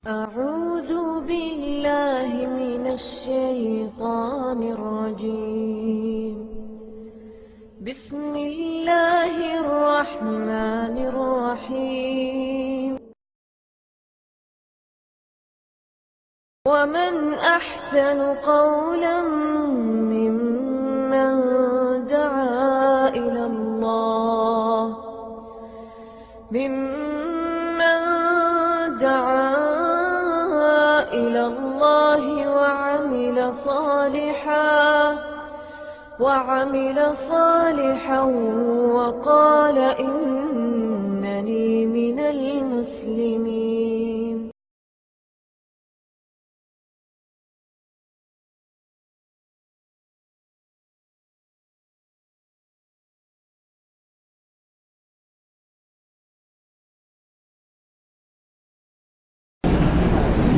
أعوذ بالله من الشيطان الرجيم. بسم الله الرحمن الرحيم. ومن أحسن قولا ممن دعا إلى الله وعمل صالحا وقال إنني من المسلمين.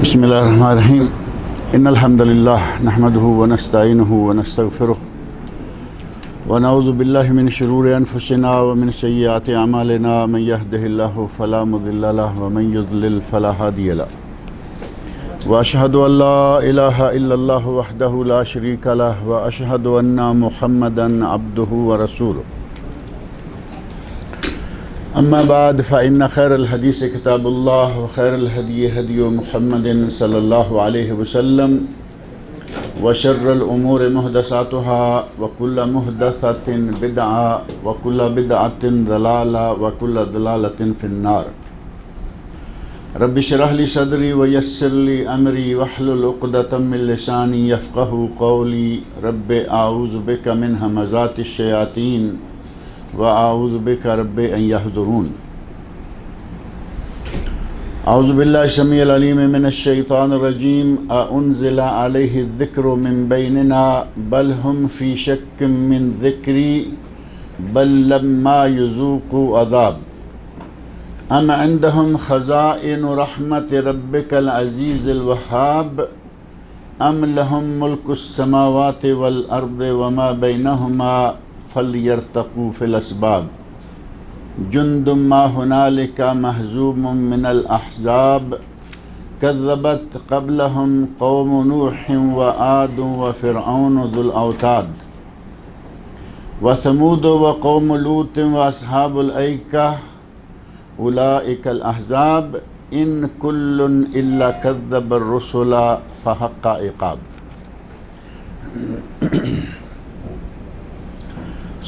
بسم الله الرحمن الرحيم. إن الحمد لله نحمده ونستعينه ونستغفره ونعوذ بالله من شرور أنفسنا ومن سيئات أعمالنا. من يهده الله فلا مضل له ومن يضلل فلا هادي له. وأشهد أن لا إله إلا الله وحده لا شريك له وأشهد أن محمدا عبده ورسوله. أما بعد فإن خير الحديث كتاب الله وخير الهدي هدي محمد صلى الله عليه وسلم وشر الأمور محدثاتها وكل محدثة بدعة وكل بدعة ضلالة وكل ضلالة في النار. رب اشرح لي صدري ويسر لي أمري واحلل عقدة من لساني يفقهوا قولي. رب أعوذ بك من همزات الشياطين وأعوذ بك رب أن يحضرون. أعوذ بالله السميع العليم من الشيطان الرجيم. أأنزل عليه الذكر من بيننا بل هم في شك من ذكري بل لما يذوقوا عذاب. أم عندهم خزائن رحمة ربك العزيز الوهاب أم لهم ملك السماوات والأرض وما بينهما فليرتقوا في الأسباب. جند ما هنالك مهزوم من الأحزاب كذبت قبلهم قوم نوح وعاد وفرعون ذو الأوتاد وثمود وقوم لوط وأصحاب الأيكة أولئك الأحزاب إن كل إلا كذب الرسل فحق عقاب.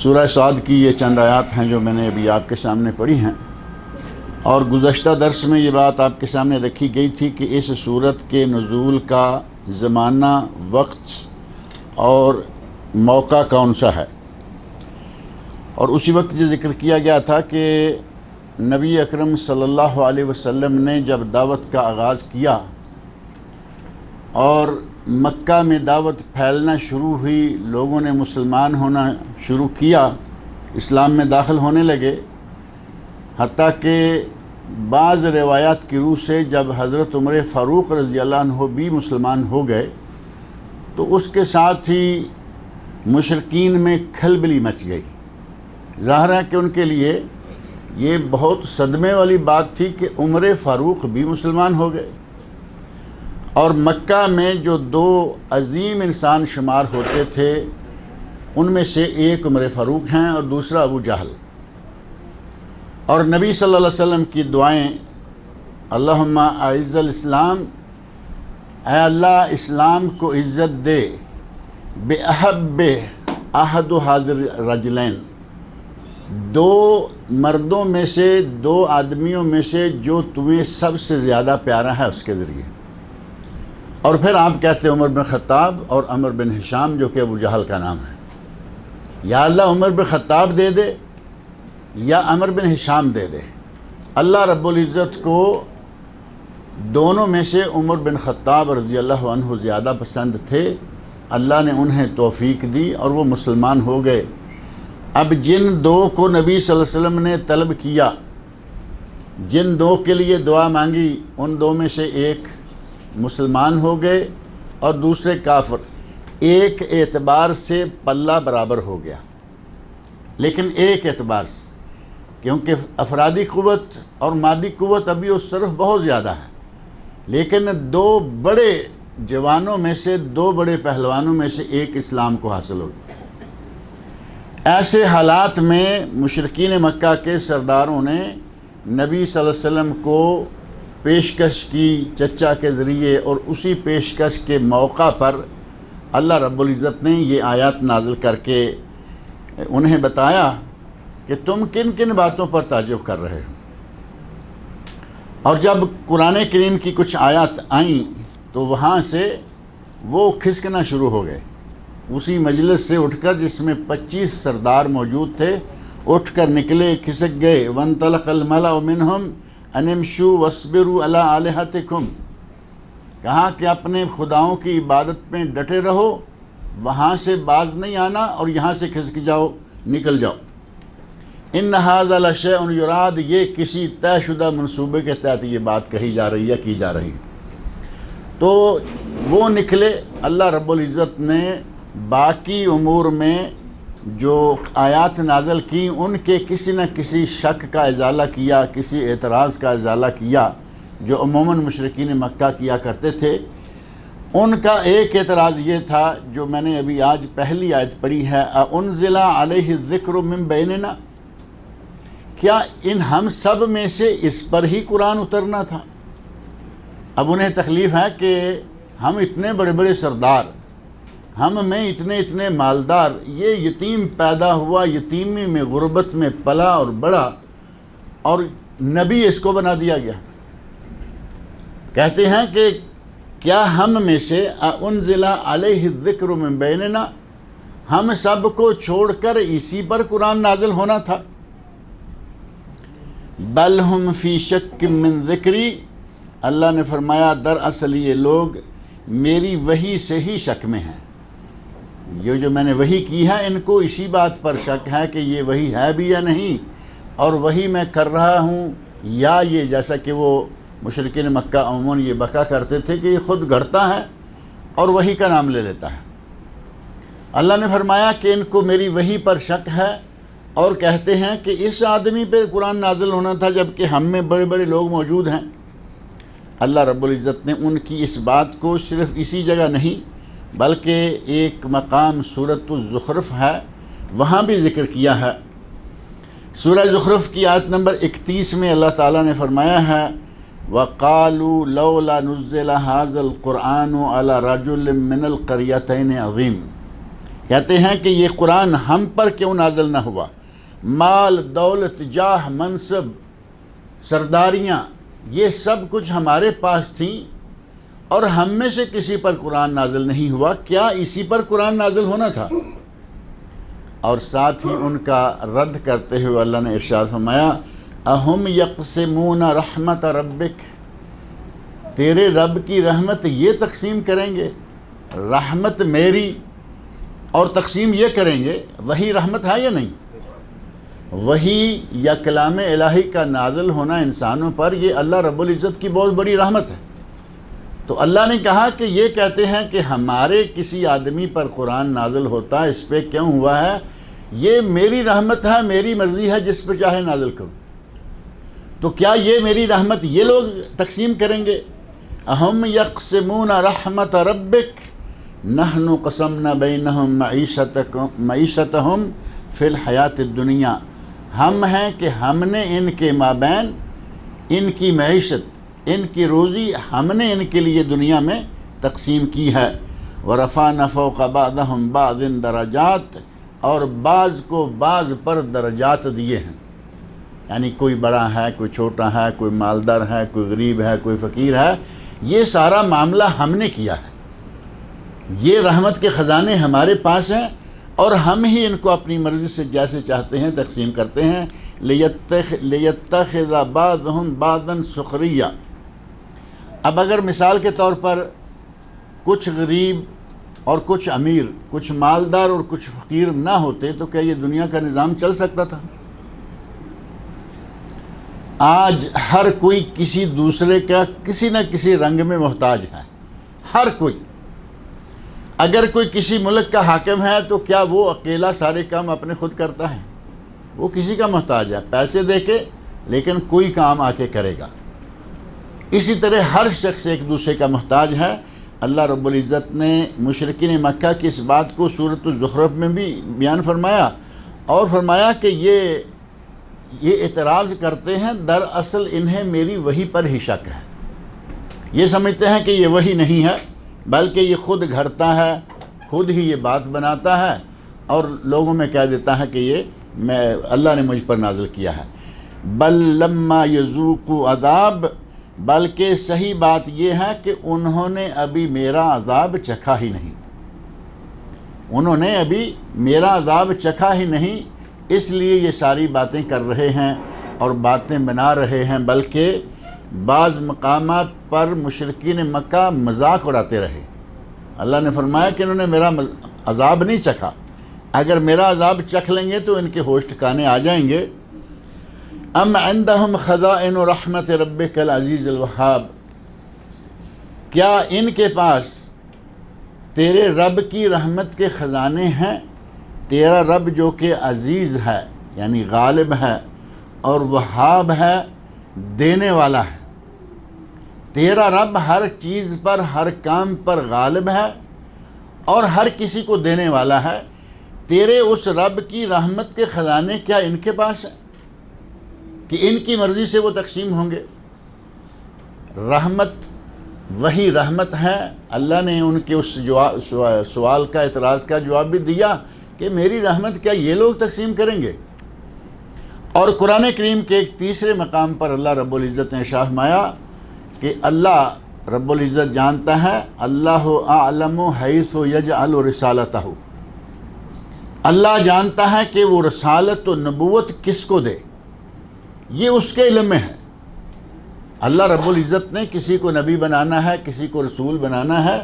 سورہ صاد کی یہ چند آیات ہیں جو میں نے ابھی آپ کے سامنے پڑھی ہیں، اور گزشتہ درس میں یہ بات آپ کے سامنے رکھی گئی تھی کہ اس سورت کے نزول کا زمانہ، وقت اور موقع کون سا ہے. اور اسی وقت یہ ذکر کیا گیا تھا کہ نبی اکرم صلی اللہ علیہ وسلم نے جب دعوت کا آغاز کیا اور مکہ میں دعوت پھیلنا شروع ہوئی، لوگوں نے مسلمان ہونا شروع کیا، اسلام میں داخل ہونے لگے، حتیٰ کہ بعض روایات کی روح سے جب حضرت عمر فاروق رضی اللہ عنہ بھی مسلمان ہو گئے تو اس کے ساتھ ہی مشرکین میں کھلبلی مچ گئی. ظاہر ہے کہ ان کے لیے یہ بہت صدمے والی بات تھی کہ عمر فاروق بھی مسلمان ہو گئے، اور مکہ میں جو دو عظیم انسان شمار ہوتے تھے ان میں سے ایک عمر فاروق ہیں اور دوسرا ابو جہل. اور نبی صلی اللہ علیہ وسلم کی دعائیں، اللہم اعز الاسلام، اے اللہ اسلام کو عزت دے، بأحب احد حاضر رجلین، دو مردوں میں سے، دو آدمیوں میں سے جو تمہیں سب سے زیادہ پیارا ہے اس کے ذریعے. اور پھر آپ کہتے ہیں عمر بن خطاب اور عمر بن ہشام جو کہ ابو جہل کا نام ہے. یا اللہ عمر بن خطاب دے دے یا عمر بن ہشام دے دے. اللہ رب العزت کو دونوں میں سے عمر بن خطاب رضی اللہ عنہ زیادہ پسند تھے. اللہ نے انہیں توفیق دی اور وہ مسلمان ہو گئے. اب جن دو کو نبی صلی اللہ علیہ وسلم نے طلب کیا، جن دو کے لیے دعا مانگی، ان دو میں سے ایک مسلمان ہو گئے اور دوسرے کافر. ایک اعتبار سے پلہ برابر ہو گیا، لیکن ایک اعتبار سے، کیونکہ افرادی قوت اور مادی قوت ابھی اس طرف بہت زیادہ ہے. لیکن دو بڑے جوانوں میں سے، دو بڑے پہلوانوں میں سے ایک اسلام کو حاصل ہو گیا۔ ایسے حالات میں مشرکین مکہ کے سرداروں نے نبی صلی اللہ علیہ وسلم کو پیشکش کی چچا کے ذریعے، اور اسی پیشکش کے موقع پر اللہ رب العزت نے یہ آیات نازل کر کے انہیں بتایا کہ تم کن کن باتوں پر تعجب کر رہے ہو۔ اور جب قرآن کریم کی کچھ آیات آئیں تو وہاں سے وہ کھسکنا شروع ہو گئے۔ اسی مجلس سے اٹھ کر، جس میں 25 سردار موجود تھے، اٹھ کر نکلے، کھسک گئے۔ وَانْطَلَقَ الْمَلَأُ مِنْهُمْ أَنِ امْشُوا وَاصْبِرُوا عَلَىٰ آلِهَتِكُمْ، کہا کہ اپنے خداؤں کی عبادت میں ڈٹے رہو، وہاں سے باز نہیں آنا اور یہاں سے کھسک جاؤ، نکل جاؤ۔ إِنَّ هَذَا لَشَيْءٌ يُرَادُ، یہ کسی طے شدہ منصوبے کے تحت یہ بات کہی جا رہی ہے، کی جا رہی ہے۔ تو وہ نکلے۔ اللہ رب العزت نے باقی امور میں جو آیات نازل کی ان کے کسی نہ کسی شک کا ازالہ کیا، کسی اعتراض کا ازالہ کیا جو عموماً مشرکین مکہ کیا کرتے تھے۔ ان کا ایک اعتراض یہ تھا جو میں نے ابھی آج پہلی آیت پڑھی ہے، أَأُنزِلَ عَلَيْهِ الذِّكْرُ مِن بَيْنِنَا، کیا ان ہم سب میں سے اس پر ہی قرآن اترنا تھا؟ اب انہیں تکلیف ہے کہ ہم اتنے بڑے بڑے سردار، ہم میں اتنے مالدار، یہ یتیم پیدا ہوا، یتیمی میں غربت میں پلا اور بڑا، اور نبی اس کو بنا دیا گیا۔ کہتے ہیں کہ کیا ہم میں سے أَأُنزِلَ عَلَيْهِ الذِّكْرُ مِن بَيْنِنَا، ہم سب کو چھوڑ کر اسی پر قرآن نازل ہونا تھا؟ بل ہم فی شک من ذکری، اللہ نے فرمایا دراصل یہ لوگ میری وحی سے ہی شک میں ہیں۔ یہ جو میں نے وحی کی ہے ان کو اسی بات پر شک ہے کہ یہ وحی ہے بھی یا نہیں، اور وحی میں کر رہا ہوں یا یہ، جیسا کہ وہ مشرکین مکہ عموماً یہ بکا کرتے تھے کہ یہ خود گھڑتا ہے اور وحی کا نام لے لیتا ہے۔ اللہ نے فرمایا کہ ان کو میری وحی پر شک ہے، اور کہتے ہیں کہ اس آدمی پہ قرآن نازل ہونا تھا جبکہ ہم میں بڑے بڑے لوگ موجود ہیں۔ اللہ رب العزت نے ان کی اس بات کو صرف اسی جگہ نہیں بلکہ ایک مقام سورۃ الزخرف ہے وہاں بھی ذکر کیا ہے۔ سورہ زخرف کی آیت نمبر 31 میں اللہ تعالیٰ نے فرمایا ہے وَقَالُوا لَوْلَا نُزِّلَ هَذَا الْقُرْآنُ عَلَى رَجُلٍ مِّنَ الْقَرْيَتَيْنِ عَظِيمٍ، کہتے ہیں کہ یہ قرآن ہم پر کیوں نازل نہ ہوا؟ مال، دولت، جاہ، منصب، سرداریاں، یہ سب کچھ ہمارے پاس تھیں اور ہم میں سے کسی پر قرآن نازل نہیں ہوا، کیا اسی پر قرآن نازل ہونا تھا؟ اور ساتھ ہی ان کا رد کرتے ہوئے اللہ نے ارشاد فرمایا اَهُمْ يَقْسِمُونَ رَحْمَةَ رَبِّكَ، تیرے رب کی رحمت یہ تقسیم کریں گے؟ رحمت میری اور تقسیم یہ کریں گے؟ وہی رحمت ہے یا نہیں؟ وہی یا کلام الہی کا نازل ہونا انسانوں پر یہ اللہ رب العزت کی بہت بڑی رحمت ہے۔ تو اللہ نے کہا کہ یہ کہتے ہیں کہ ہمارے کسی آدمی پر قرآن نازل ہوتا ہے، اس پہ کیوں ہوا ہے؟ یہ میری رحمت ہے، میری مرضی ہے، جس پہ چاہے نازل کروں۔ تو کیا یہ میری رحمت یہ لوگ تقسیم کریں گے؟ اَهُمْ يَقْسِمُونَ رَحْمَةَ رَبِّكَ نَحْنُ قَسَمْنَا بَيْنَهُمْ مَعِيشَتَهُمْ فِي الْحَيَاةِ الدُّنْيَا، ہم ہیں کہ ہم نے ان کے مابین ان کی معیشت، ان کی روزی ہم نے ان کے لیے دنیا میں تقسیم کی ہے۔ وَرَفَعْنَا فَوْقَ بَعْضِهِمْ بَعْضٍ دَرَجَاتٍ، اور بعض کو بعض پر درجات دیے ہیں، یعنی کوئی بڑا ہے، کوئی چھوٹا ہے، کوئی مالدار ہے، کوئی غریب ہے، کوئی فقیر ہے، یہ سارا معاملہ ہم نے کیا ہے۔ یہ رحمت کے خزانے ہمارے پاس ہیں اور ہم ہی ان کو اپنی مرضی سے جیسے چاہتے ہیں تقسیم کرتے ہیں۔ لِيَتَّخِذَ بَعْضُهُمْ بَعْضًا سُخْرِيًّا، اب اگر مثال کے طور پر کچھ غریب اور کچھ امیر، کچھ مالدار اور کچھ فقیر نہ ہوتے تو کیا یہ دنیا کا نظام چل سکتا تھا؟ آج ہر کوئی کسی دوسرے کا کسی نہ کسی رنگ میں محتاج ہے، ہر کوئی۔ اگر کوئی کسی ملک کا حاکم ہے تو کیا وہ اکیلا سارے کام اپنے خود کرتا ہے؟ وہ کسی کا محتاج ہے، پیسے دے کے، لیکن کوئی کام آ کے کرے گا۔ اسی طرح ہر شخص ایک دوسرے کا محتاج ہے۔ اللہ رب العزت نے مشرکین مکہ کی اس بات کو سورۃ الزخرف میں بھی بیان فرمایا، اور فرمایا کہ یہ اعتراض کرتے ہیں، دراصل انہیں میری وحی پر ہی شک ہے۔ یہ سمجھتے ہیں کہ یہ وحی نہیں ہے، بلکہ یہ خود گھڑتا ہے، خود ہی یہ بات بناتا ہے اور لوگوں میں کہہ دیتا ہے کہ یہ اللہ نے مجھ پر نازل کیا ہے۔ بل لما یذوقوا عذاب، بلکہ صحیح بات یہ ہے کہ انہوں نے ابھی میرا عذاب چکھا ہی نہیں، انہوں نے ابھی میرا عذاب چکھا ہی نہیں، اس لیے یہ ساری باتیں کر رہے ہیں اور باتیں بنا رہے ہیں۔ بلکہ بعض مقامات پر مشرکین مکہ مذاق اڑاتے رہے۔ اللہ نے فرمایا کہ انہوں نے میرا عذاب نہیں چکھا، اگر میرا عذاب چکھ لیں گے تو ان کے ہوش ٹھکانے آ جائیں گے۔ ام عندہم خزائن رحمت ربک العزیز الوہاب، کیا ان کے پاس تیرے رب کی رحمت کے خزانے ہیں؟ تیرا رب جو کہ عزیز ہے یعنی غالب ہے، اور وہاب ہے دینے والا ہے۔ تیرا رب ہر چیز پر، ہر کام پر غالب ہے اور ہر کسی کو دینے والا ہے۔ تیرے اس رب کی رحمت کے خزانے کیا ان کے پاس ہیں کہ ان کی مرضی سے وہ تقسیم ہوں گے؟ رحمت وہی رحمت ہے۔ اللہ نے ان کے اس سوال کا، اعتراض کا جواب بھی دیا کہ میری رحمت کیا یہ لوگ تقسیم کریں گے؟ اور قرآن کریم کے ایک تیسرے مقام پر اللہ رب العزت نے ارشاد فرمایا کہ اللہ رب العزت جانتا ہے، اللہ اعلم حیث یجعل رسالتہ، اللہ جانتا ہے کہ وہ رسالت و نبوت کس کو دے، یہ اس کے علم میں ہے۔ اللہ رب العزت نے کسی کو نبی بنانا ہے، کسی کو رسول بنانا ہے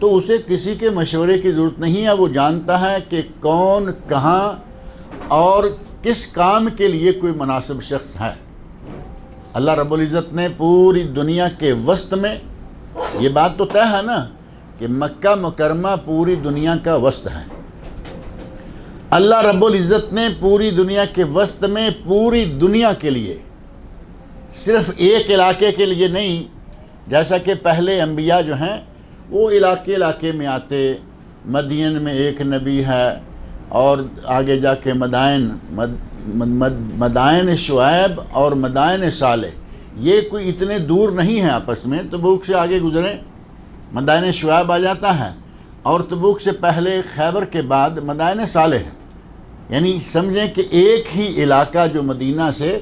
تو اسے کسی کے مشورے کی ضرورت نہیں ہے، وہ جانتا ہے کہ کون، کہاں اور کس کام کے لیے کوئی مناسب شخص ہے۔ اللہ رب العزت نے پوری دنیا کے وسط میں، یہ بات تو طے ہے نا کہ مکہ مکرمہ پوری دنیا کا وسط ہے، اللہ رب العزت نے پوری دنیا کے وسط میں پوری دنیا کے لیے، صرف ایک علاقے کے لیے نہیں، جیسا کہ پہلے انبیاء جو ہیں وہ علاقے میں آتے، مدین میں ایک نبی ہے اور آگے جا کے مدائن شعیب اور مدائن صالح، یہ کوئی اتنے دور نہیں ہیں آپس میں، تبوک سے آگے گزریں مدائن شعیب آ جاتا ہے، اور تبوک سے پہلے خیبر کے بعد مدائن صالح ہے، یعنی سمجھیں کہ ایک ہی علاقہ جو مدینہ سے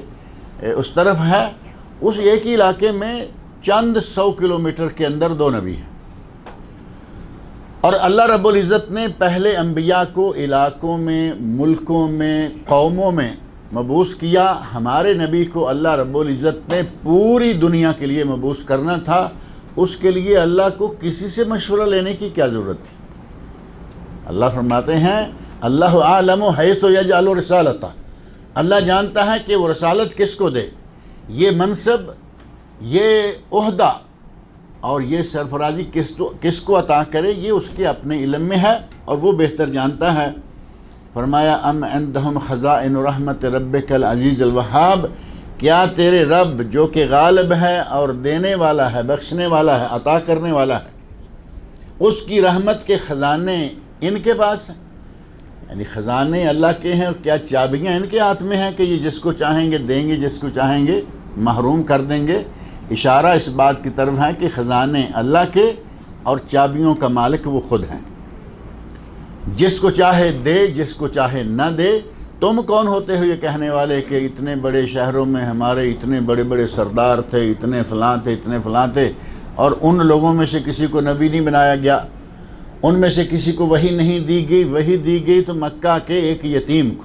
اس طرف ہے، اس ایک ہی علاقے میں چند 100 کلومیٹر کے اندر 2 نبی ہیں۔ اور اللہ رب العزت نے پہلے انبیاء کو علاقوں میں، ملکوں میں، قوموں میں مبعوث کیا، ہمارے نبی کو اللہ رب العزت نے پوری دنیا کے لیے مبعوث کرنا تھا، اس کے لیے اللہ کو کسی سے مشورہ لینے کی کیا ضرورت تھی؟ اللہ فرماتے ہیں اللہ اعلم حیث یجعل رسالتہ، اللہ جانتا ہے کہ وہ رسالت کس کو دے، یہ منصب، یہ عہدہ اور یہ سرفرازی کس کو عطا کرے، یہ اس کے اپنے علم میں ہے اور وہ بہتر جانتا ہے۔ فرمایا ام عندہم خزائن رحمت ربک العزیز الوہاب، کیا تیرے رب جو کہ غالب ہے اور دینے والا ہے، بخشنے والا ہے، عطا کرنے والا ہے، اس کی رحمت کے خزانے ان کے پاس ہیں؟ یعنی خزانے اللہ کے ہیں، اور کیا چابیاں ان کے ہاتھ میں ہیں کہ یہ جس کو چاہیں گے دیں گے، جس کو چاہیں گے محروم کر دیں گے؟ اشارہ اس بات کی طرف ہے کہ خزانے اللہ کے اور چابیوں کا مالک وہ خود ہیں، جس کو چاہے دے، جس کو چاہے نہ دے۔ تم کون ہوتے ہو یہ کہنے والے کہ اتنے بڑے شہروں میں ہمارے اتنے بڑے بڑے سردار تھے، اتنے فلاں تھے، اتنے فلاں تھے، اور ان لوگوں میں سے کسی کو نبی نہیں بنایا گیا، ان میں سے کسی کو وحی نہیں دی گئی، وحی دی گئی تو مکہ کے ایک یتیم کو۔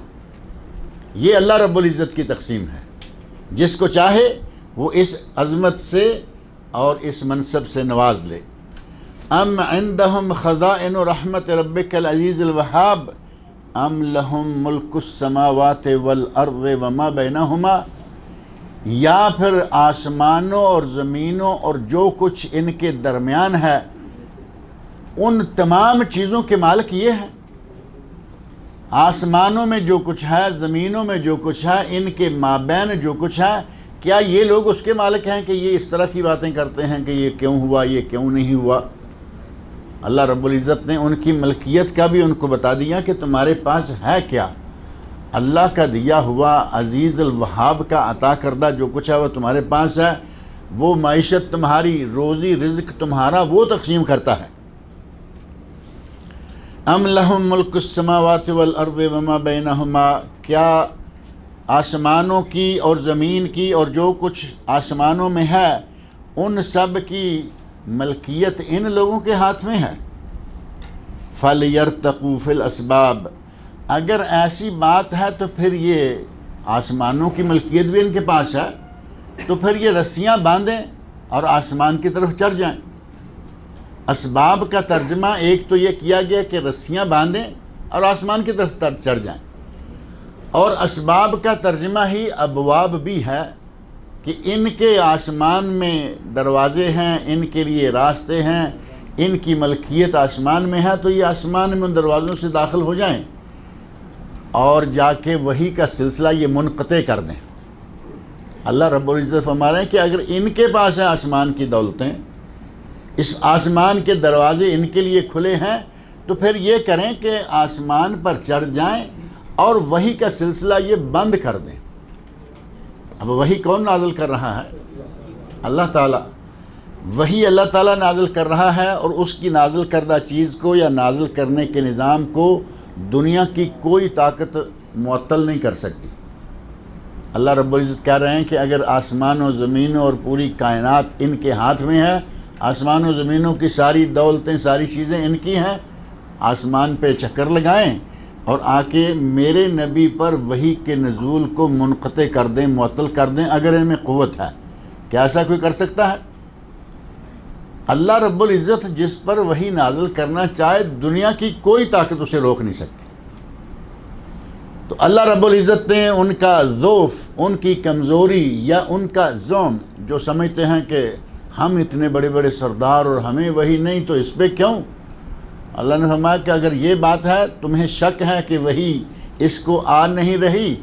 یہ اللہ رب العزت کی تقسیم ہے، جس کو چاہے وہ اس عظمت سے اور اس منصب سے نواز لے۔ ام عندہم خزائن رحمت ربک العزیز الوہاب ام لہم ملک السماوات والارض وما بینہما، یا پھر آسمانوں اور زمینوں اور جو کچھ ان کے درمیان ہے، ان تمام چیزوں کے مالک یہ ہیں۔ آسمانوں میں جو کچھ ہے، زمینوں میں جو کچھ ہے، ان کے مابین جو کچھ ہے، کیا یہ لوگ اس کے مالک ہیں کہ یہ اس طرح کی باتیں کرتے ہیں کہ یہ کیوں ہوا، یہ کیوں نہیں ہوا؟ اللہ رب العزت نے ان کی ملکیت کا بھی ان کو بتا دیا کہ تمہارے پاس ہے کیا، اللہ کا دیا ہوا عزیز الوہاب کا عطا کردہ جو کچھ ہے وہ تمہارے پاس ہے، وہ معیشت تمہاری، روزی رزق تمہارا، وہ تقسیم کرتا ہے۔ ام لہم ملک السماوات والارض وما بینہما، کیا آسمانوں کی اور زمین کی اور جو کچھ آسمانوں میں ہے ان سب کی ملکیت ان لوگوں کے ہاتھ میں ہے؟ فَلْيَرْتَقُوا فِي الْأَسْبَابِ، اگر ایسی بات ہے تو پھر یہ آسمانوں کی ملکیت بھی ان کے پاس ہے، تو پھر یہ رسیاں باندھیں اور آسمان کی طرف چڑھ جائیں۔ اسباب کا ترجمہ ایک تو یہ کیا گیا کہ رسیاں باندھیں اور آسمان کی طرف چڑھ جائیں، اور اسباب کا ترجمہ ہی ابواب بھی ہے کہ ان کے آسمان میں دروازے ہیں، ان کے لیے راستے ہیں، ان کی ملکیت آسمان میں ہے، تو یہ آسمان میں ان دروازوں سے داخل ہو جائیں اور جا کے وحی کا سلسلہ یہ منقطع کر دیں۔ اللہ رب العزت فرما رہے ہیں کہ اگر ان کے پاس ہے آسمان کی دولتیں، اس آسمان کے دروازے ان کے لیے کھلے ہیں، تو پھر یہ کریں کہ آسمان پر چڑھ جائیں اور وحی کا سلسلہ یہ بند کر دیں۔ اب وحی کون نازل کر رہا ہے؟ اللہ تعالیٰ۔ وحی اللہ تعالیٰ نازل کر رہا ہے، اور اس کی نازل کردہ چیز کو یا نازل کرنے کے نظام کو دنیا کی کوئی طاقت معطل نہیں کر سکتی۔ اللہ رب العزت کہہ رہے ہیں کہ اگر آسمان و زمینوں اور پوری کائنات ان کے ہاتھ میں ہے، آسمان و زمینوں کی ساری دولتیں، ساری چیزیں ان کی ہیں، آسمان پہ چکر لگائیں اور آ کے میرے نبی پر وحی کے نزول کو منقطع کر دیں، معطل کر دیں، اگر ان میں قوت ہے۔ کیا ایسا کوئی کر سکتا ہے؟ اللہ رب العزت جس پر وحی نازل کرنا چاہے، دنیا کی کوئی طاقت اسے روک نہیں سکتی۔ تو اللہ رب العزت نے ان کا ضعف، ان کی کمزوری یا ان کا ظلم، جو سمجھتے ہیں کہ ہم اتنے بڑے بڑے سردار اور ہمیں وحی نہیں تو اس پہ کیوں؟ اللہ نے فرمایا کہ اگر یہ بات ہے، تمہیں شک ہے کہ وحی اس کو آ نہیں رہی،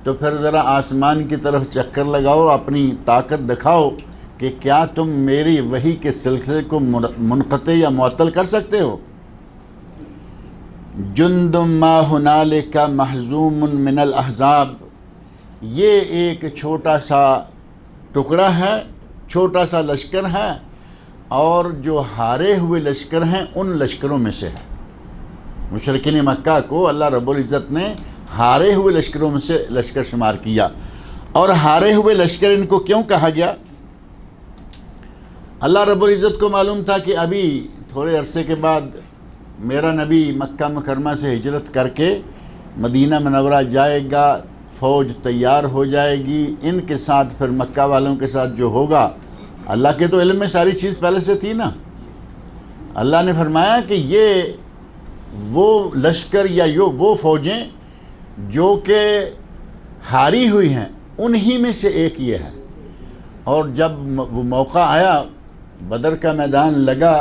تو پھر ذرا آسمان کی طرف چکر لگاؤ، اپنی طاقت دکھاؤ کہ کیا تم میری وحی کے سلسلے کو منقطع یا معطل کر سکتے ہو۔ جند ما ہنالک محزوم من الاحزاب، یہ ایک چھوٹا سا ٹکڑا ہے، چھوٹا سا لشکر ہے، اور جو ہارے ہوئے لشکر ہیں ان لشکروں میں سے ہے۔ مشرکین مکہ کو اللہ رب العزت نے ہارے ہوئے لشکروں میں سے لشکر شمار کیا۔ اور ہارے ہوئے لشکر ان کو کیوں کہا گیا؟ اللہ رب العزت کو معلوم تھا کہ ابھی تھوڑے عرصے کے بعد میرا نبی مکہ مکرمہ سے ہجرت کر کے مدینہ منورہ جائے گا، فوج تیار ہو جائے گی، ان کے ساتھ پھر مکہ والوں کے ساتھ جو ہوگا، اللہ کے تو علم میں ساری چیز پہلے سے تھی نا۔ اللہ نے فرمایا کہ یہ وہ لشکر یا وہ فوجیں جو کہ ہاری ہوئی ہیں، انہی میں سے ایک یہ ہے۔ اور جب وہ موقع آیا، بدر کا میدان لگا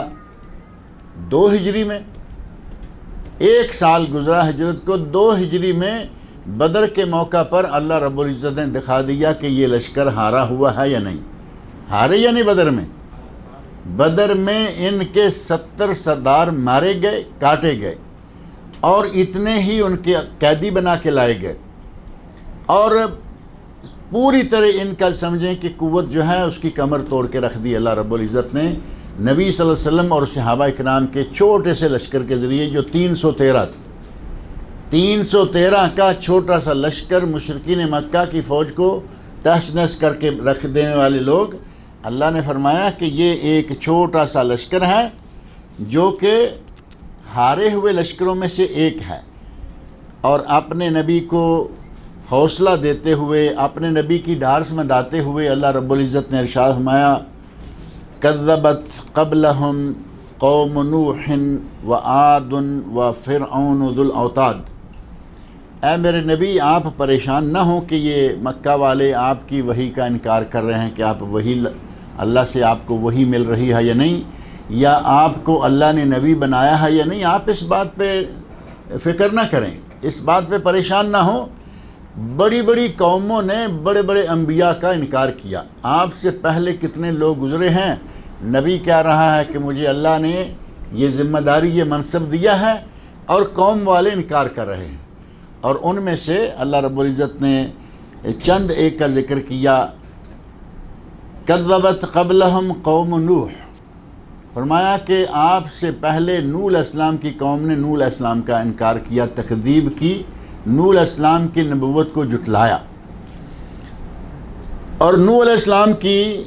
2 ہجری میں، 1 سال گزرا ہجرت کو، 2 ہجری میں بدر کے موقع پر اللہ رب العزت نے دکھا دیا کہ یہ لشکر ہارا ہوا ہے یا نہیں۔ ہارے یا نہیں؟ بدر میں ان کے 70 سردار مارے گئے، کاٹے گئے، اور اتنے ہی ان کے قیدی بنا کے لائے گئے، اور پوری طرح ان کا سمجھیں کہ قوت جو ہے اس کی کمر توڑ کے رکھ دی اللہ رب العزت نے نبی صلی اللہ علیہ وسلم اور صحابہ کرام کے چھوٹے سے لشکر کے ذریعے، جو 313 تھے۔ 313 کا چھوٹا سا لشکر، مشرکین مکہ کی فوج کو تہس نہس کر کے رکھ دینے والے لوگ، اللہ نے فرمایا کہ یہ ایک چھوٹا سا لشکر ہے جو کہ ہارے ہوئے لشکروں میں سے ایک ہے۔ اور اپنے نبی کو حوصلہ دیتے ہوئے، اپنے نبی کی ڈھار سمنداتے ہوئے اللہ رب العزت نے ارشاد فرمایا، کذبت قبلہم قوم نوح وعاد وفرعون ذو الاوتاد۔ اے میرے نبی، آپ پریشان نہ ہوں کہ یہ مکہ والے آپ کی وحی کا انکار کر رہے ہیں کہ آپ وحی، اللہ سے آپ کو وحی مل رہی ہے یا نہیں، یا آپ کو اللہ نے نبی بنایا ہے یا نہیں۔ آپ اس بات پہ فکر نہ کریں، اس بات پہ پریشان نہ ہوں، بڑی بڑی قوموں نے بڑے بڑے انبیاء کا انکار کیا. آپ سے پہلے کتنے لوگ گزرے ہیں. نبی کہہ رہا ہے کہ مجھے اللہ نے یہ ذمہ داری یہ منصب دیا ہے، اور قوم والے انکار کر رہے ہیں. اور ان میں سے اللہ رب العزت نے چند ایک کا ذکر کیا. کذبت قبلہم قوم نوح، فرمایا کہ آپ سے پہلے نوح علیہ السلام کی قوم نے نوح علیہ السلام کا انکار کیا، تکذیب کی، نوح علیہ السلام کی نبوت کو جھٹلایا. اور نوح علیہ السلام کی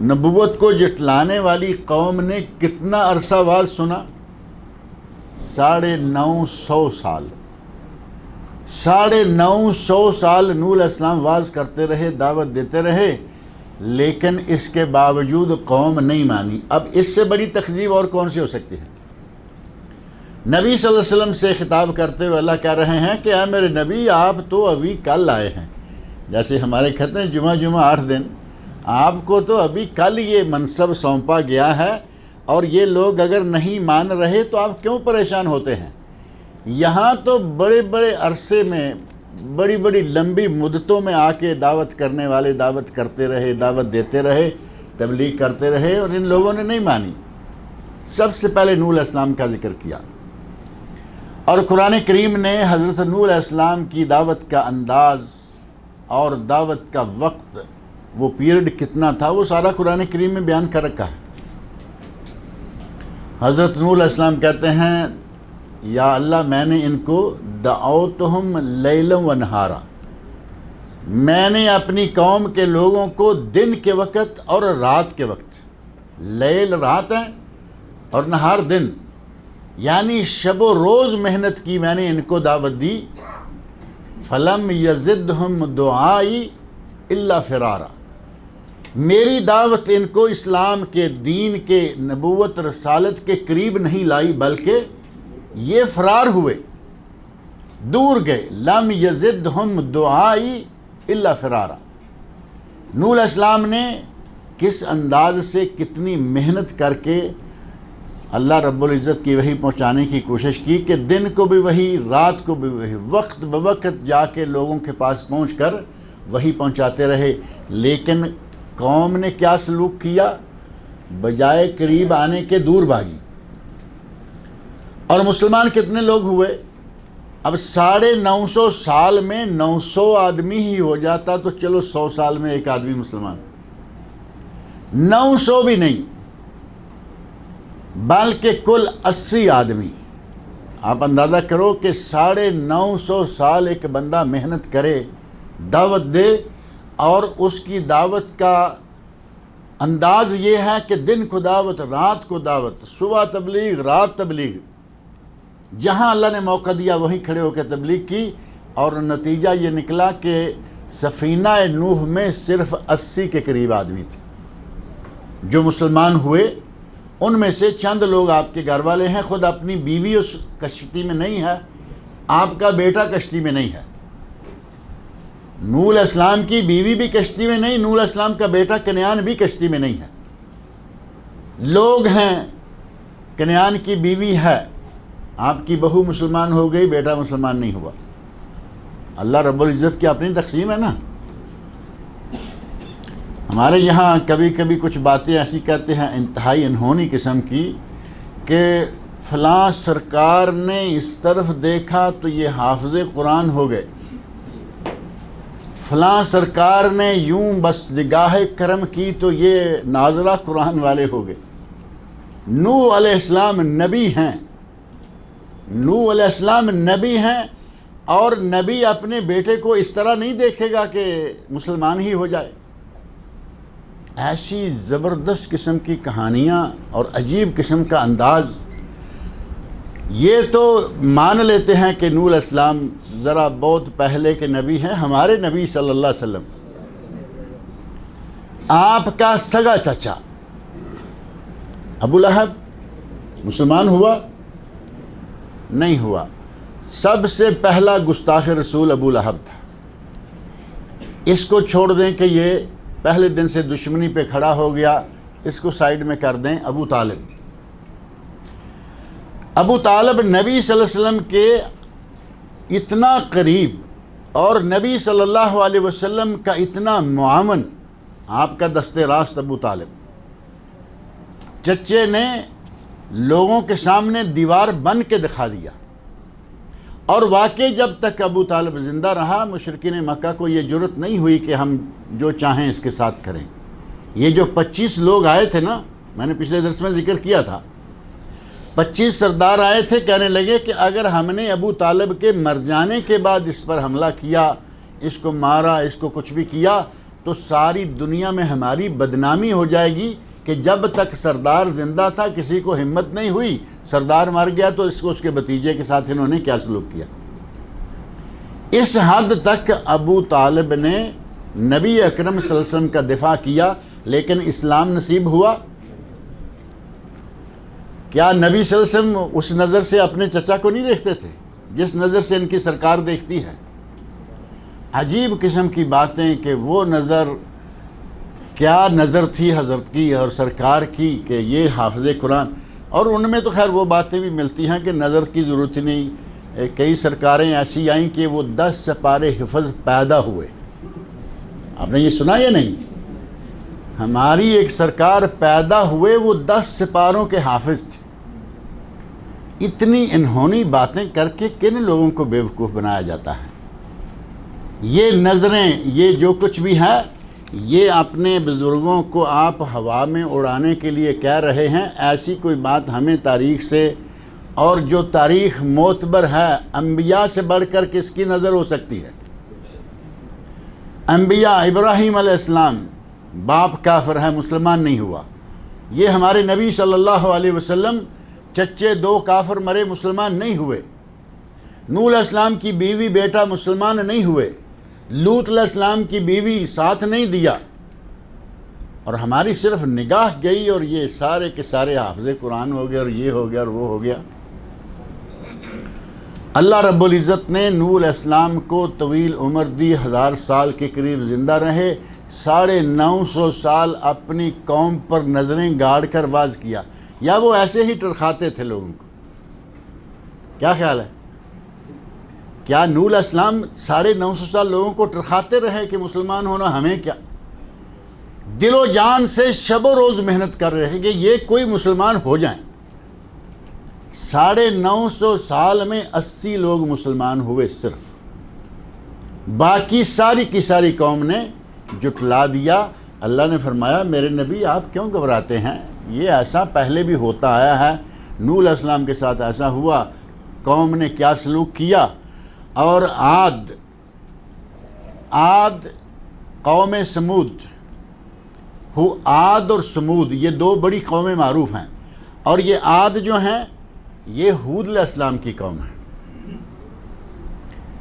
نبوت کو جھٹلانے والی قوم نے کتنا عرصہ واز سنا؟ 950 سال. 950 سال نوح علیہ السلام واز کرتے رہے، دعوت دیتے رہے، لیکن اس کے باوجود قوم نہیں مانی. اب اس سے بڑی تکذیب اور کون سی ہو سکتی ہے؟ نبی صلی اللہ علیہ وسلم سے خطاب کرتے ہوئے اللہ کہہ رہے ہیں کہ اے میرے نبی، آپ تو ابھی کل آئے ہیں. جیسے ہمارے کہتے ہیں جمعہ 8 دن، آپ کو تو ابھی کل یہ منصب سونپا گیا ہے، اور یہ لوگ اگر نہیں مان رہے تو آپ کیوں پریشان ہوتے ہیں؟ یہاں تو بڑے بڑے عرصے میں، بڑی بڑی لمبی مدتوں میں آ کے دعوت کرنے والے دعوت کرتے رہے، دعوت دیتے رہے، تبلیغ کرتے رہے، اور ان لوگوں نے نہیں مانی. سب سے پہلے نوح علیہ السلام کا ذکر کیا. اور قرآن کریم نے حضرت نوح علیہ السلام کی دعوت کا انداز اور دعوت کا وقت، وہ پیریڈ کتنا تھا، وہ سارا قرآن کریم میں بیان کر رکھا ہے. حضرت نوح علیہ السلام کہتے ہیں یا اللہ میں نے ان کو دعوتہم لیلا و نہارا، میں نے اپنی قوم کے لوگوں کو دن کے وقت اور رات کے وقت، لیل رات ہے اور نہار دن، یعنی شب و روز محنت کی میں نے ان کو دعوت دی. فلم یزدہم دعائی الا فرارا، میری دعوت ان کو اسلام کے، دین کے، نبوت رسالت کے قریب نہیں لائی، بلکہ یہ فرار ہوئے، دور گئے. لم یزدہم دعائی الا فرارا. نوح علیہ السلام نے کس انداز سے، کتنی محنت کر کے اللہ رب العزت کی وحی پہنچانے کی کوشش کی کہ دن کو بھی وحی، رات کو بھی وحی، وقت بوقت جا کے لوگوں کے پاس پہنچ کر وحی پہنچاتے رہے. لیکن قوم نے کیا سلوک کیا؟ بجائے قریب آنے کے دور بھاگی. اور مسلمان کتنے لوگ ہوئے؟ اب 950 سال میں 900 آدمی ہی ہو جاتا تو چلو 100 سال میں ایک آدمی مسلمان. 900 بھی نہیں، بلکہ کل 80 آدمی. آپ اندازہ کرو کہ 950 سال ایک بندہ محنت کرے، دعوت دے، اور اس کی دعوت کا انداز یہ ہے کہ دن کو دعوت، رات کو دعوت، صبح تبلیغ، رات تبلیغ، جہاں اللہ نے موقع دیا وہیں کھڑے ہو کے تبلیغ کی. اور نتیجہ یہ نکلا کہ سفینہ نوح میں صرف 80 کے قریب آدمی تھے جو مسلمان ہوئے. ان میں سے چند لوگ آپ کے گھر والے ہیں، خود اپنی بیوی اس کشتی میں نہیں ہے، آپ کا بیٹا کشتی میں نہیں ہے. نوح علیہ السلام کی بیوی بھی کشتی میں نہیں، نوح علیہ السلام کا بیٹا کنعان بھی کشتی میں نہیں ہے. لوگ ہیں، کنعان کی بیوی ہے، آپ کی بہو مسلمان ہو گئی، بیٹا مسلمان نہیں ہوا. اللہ رب العزت کی اپنی تقسیم ہے نا. ہمارے یہاں کبھی کبھی کچھ باتیں ایسی کہتے ہیں انتہائی انہونی قسم کی کہ فلاں سرکار نے اس طرف دیکھا تو یہ حافظ قرآن ہو گئے، فلاں سرکار نے یوں بس نگاہ کرم کی تو یہ ناظرہ قرآن والے ہو گئے. نوح علیہ السلام نبی ہیں، نوح علیہ السلام نبی ہیں، اور نبی اپنے بیٹے کو اس طرح نہیں دیکھے گا کہ مسلمان ہی ہو جائے. ایسی زبردست قسم کی کہانیاں اور عجیب قسم کا انداز. یہ تو مان لیتے ہیں کہ نوح علیہ السلام ذرا بہت پہلے کے نبی ہیں. ہمارے نبی صلی اللہ علیہ وسلم، آپ کا سگا چچا ابو لہب مسلمان ہوا؟ نہیں ہوا. سب سے پہلا گستاخ رسول ابو لہب تھا. اس کو چھوڑ دیں کہ یہ پہلے دن سے دشمنی پہ کھڑا ہو گیا، اس کو سائیڈ میں کر دیں. ابو طالب، ابو طالب نبی صلی اللہ علیہ وسلم کے اتنا قریب، اور نبی صلی اللہ علیہ وسلم کا اتنا معاون، آپ کا دست راست ابو طالب، چچے نے لوگوں کے سامنے دیوار بن کے دکھا دیا، اور واقعی جب تک ابو طالب زندہ رہا مشرکین مکہ کو یہ جرأت نہیں ہوئی کہ ہم جو چاہیں اس کے ساتھ کریں۔ یہ جو 25 لوگ آئے تھے نا، میں نے پچھلے درس میں ذکر کیا تھا، 25 سردار آئے تھے، کہنے لگے کہ اگر ہم نے ابو طالب کے مر جانے کے بعد اس پر حملہ کیا، اس کو مارا، اس کو کچھ بھی کیا، تو ساری دنیا میں ہماری بدنامی ہو جائے گی کہ جب تک سردار زندہ تھا کسی کو ہمت نہیں ہوئی، سردار مر گیا تو اس کے بھتیجے کے ساتھ انہوں نے کیا سلوک کیا۔ اس حد تک ابو طالب نے نبی اکرم صلی اللہ علیہ وسلم کا دفاع کیا، لیکن اسلام نصیب ہوا؟ کیا نبی صلی اللہ علیہ وسلم اس نظر سے اپنے چچا کو نہیں دیکھتے تھے جس نظر سے ان کی سرکار دیکھتی ہے؟ عجیب قسم کی باتیں کہ وہ نظر، کیا نظر تھی حضرت کی اور سرکار کی کہ یہ حافظ قرآن، اور ان میں تو خیر وہ باتیں بھی ملتی ہیں کہ نظر کی ضرورت نہیں، کئی سرکاریں ایسی آئیں کہ وہ 10 سپارے حفظ پیدا ہوئے۔ آپ نے یہ سنا یا نہیں؟ ہماری ایک سرکار پیدا ہوئے، وہ 10 سپاروں کے حافظ تھے۔ اتنی انہونی باتیں کر کے کن لوگوں کو بیوقوف بنایا جاتا ہے؟ یہ نظریں، یہ جو کچھ بھی ہے، یہ اپنے بزرگوں کو آپ ہوا میں اڑانے کے لیے کہہ رہے ہیں۔ ایسی کوئی بات ہمیں تاریخ سے، اور جو تاریخ معتبر ہے، انبیاء سے بڑھ کر کس کی نظر ہو سکتی ہے؟ انبیاء، ابراہیم علیہ السلام باپ کافر ہے، مسلمان نہیں ہوا۔ یہ ہمارے نبی صلی اللہ علیہ وسلم چچے 2 کافر مرے، مسلمان نہیں ہوئے۔ نوح علیہ السلام کی بیوی بیٹا مسلمان نہیں ہوئے۔ لوط علیہ السلام کی بیوی ساتھ نہیں دیا، اور ہماری صرف نگاہ گئی اور یہ سارے کے سارے حافظ قرآن ہو گئے، اور یہ ہو گیا اور وہ ہو گیا۔ اللہ رب العزت نے نوح علیہ السلام کو طویل عمر دی، 1000 سال کے قریب زندہ رہے، 950 سال اپنی قوم پر نظریں گاڑ کر واز کیا، یا وہ ایسے ہی ٹرخاتے تھے لوگوں کو؟ کیا خیال ہے؟ کیا نوح علیہ السلام 950 سال لوگوں کو ٹرخاتے رہے کہ مسلمان ہونا ہمیں کیا؟ دل و جان سے شب و روز محنت کر رہے کہ یہ کوئی مسلمان ہو جائیں۔ 950 سال میں 80 لوگ مسلمان ہوئے صرف، باقی ساری کی ساری قوم نے جٹلا دیا۔ اللہ نے فرمایا میرے نبی آپ کیوں گھبراتے ہیں؟ یہ ایسا پہلے بھی ہوتا آیا ہے، نوح علیہ السلام کے ساتھ ایسا ہوا، قوم نے کیا سلوک کیا۔ اور عاد قوم سمود، عاد اور سمود یہ 2 بڑی قومیں معروف ہیں، اور یہ عاد جو ہیں یہ ہود علیہ السلام کی قوم ہے۔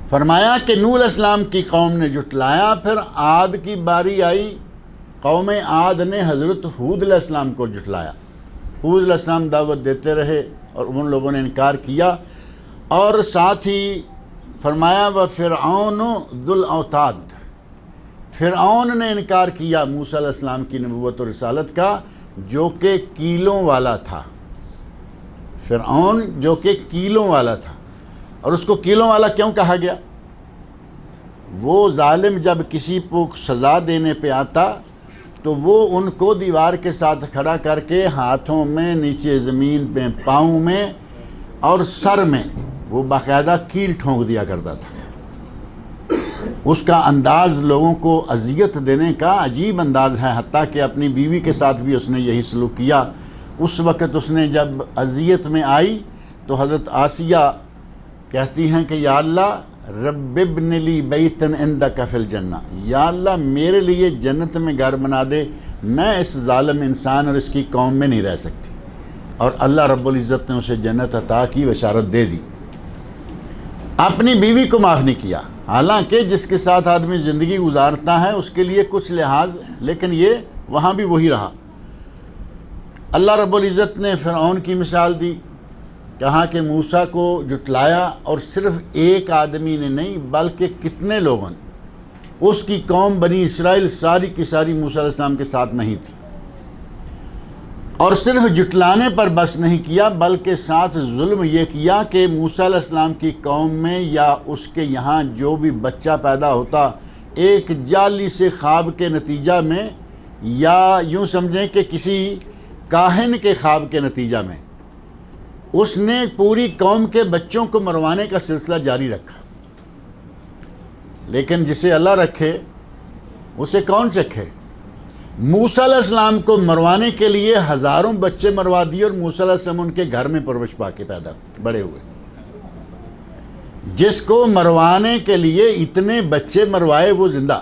فرمایا کہ نوح علیہ السلام کی قوم نے جٹلایا، پھر عاد کی باری آئی، قوم عاد نے حضرت ہود علیہ السلام کو جٹلایا۔ ہود علیہ السلام دعوت دیتے رہے اور ان لوگوں نے انکار کیا، اور ساتھ ہی فرمایا وَفِرْعَوْنُ ذُو الْأَوْتَادِ، فرعون نے انکار کیا موسیٰ علیہ السلام کی نبوت و رسالت کا، جو کہ کیلوں والا تھا۔ فرعون جو کہ کیلوں والا تھا، اور اس کو کیلوں والا کیوں کہا گیا؟ وہ ظالم جب کسی کو سزا دینے پہ آتا تو وہ ان کو دیوار کے ساتھ کھڑا کر کے ہاتھوں میں، نیچے زمین پہ، پاؤں میں اور سر میں وہ باقاعدہ کیل ٹھونک دیا کرتا تھا۔ اس کا انداز لوگوں کو اذیت دینے کا عجیب انداز ہے، حتیٰ کہ اپنی بیوی کے ساتھ بھی اس نے یہی سلوک کیا۔ اس وقت اس نے جب اذیت میں آئی تو حضرت آسیہ کہتی ہیں کہ یا اللہ رب ابن لی بیتن عندک فی الجنہ، یا اللہ میرے لیے جنت میں گھر بنا دے، میں اس ظالم انسان اور اس کی قوم میں نہیں رہ سکتی۔ اور اللہ رب العزت نے اسے جنت عطا کی، بشارت دے دی۔ اپنی بیوی کو معاف نہیں کیا، حالانکہ جس کے ساتھ آدمی زندگی گزارتا ہے اس کے لیے کچھ لحاظ، لیکن یہ وہاں بھی وہی رہا۔ اللہ رب العزت نے فرعون کی مثال دی، کہا کہ موسیٰ کو جٹلایا، اور صرف ایک آدمی نے نہیں بلکہ کتنے لوگوں نے، اس کی قوم بنی اسرائیل ساری کی ساری موسیٰ علیہ السلام کے ساتھ نہیں تھی، اور صرف جٹلانے پر بس نہیں کیا بلکہ ساتھ ظلم یہ کیا کہ موسیٰ علیہ السلام کی قوم میں یا اس کے یہاں جو بھی بچہ پیدا ہوتا ایک جعلی سے خواب کے نتیجہ میں یا یوں سمجھیں کہ کسی کاہن کے خواب کے نتیجہ میں اس نے پوری قوم کے بچوں کو مروانے کا سلسلہ جاری رکھا۔ لیکن جسے اللہ رکھے اسے کون چکھے؟ موسیٰ علیہ السلام کو مروانے کے لیے ہزاروں بچے مروا دیے اور موسیٰ علیہ السلام ان کے گھر میں پرورش پا کے پیدا بڑے ہوئے۔ جس کو مروانے کے لیے اتنے بچے مروائے وہ زندہ،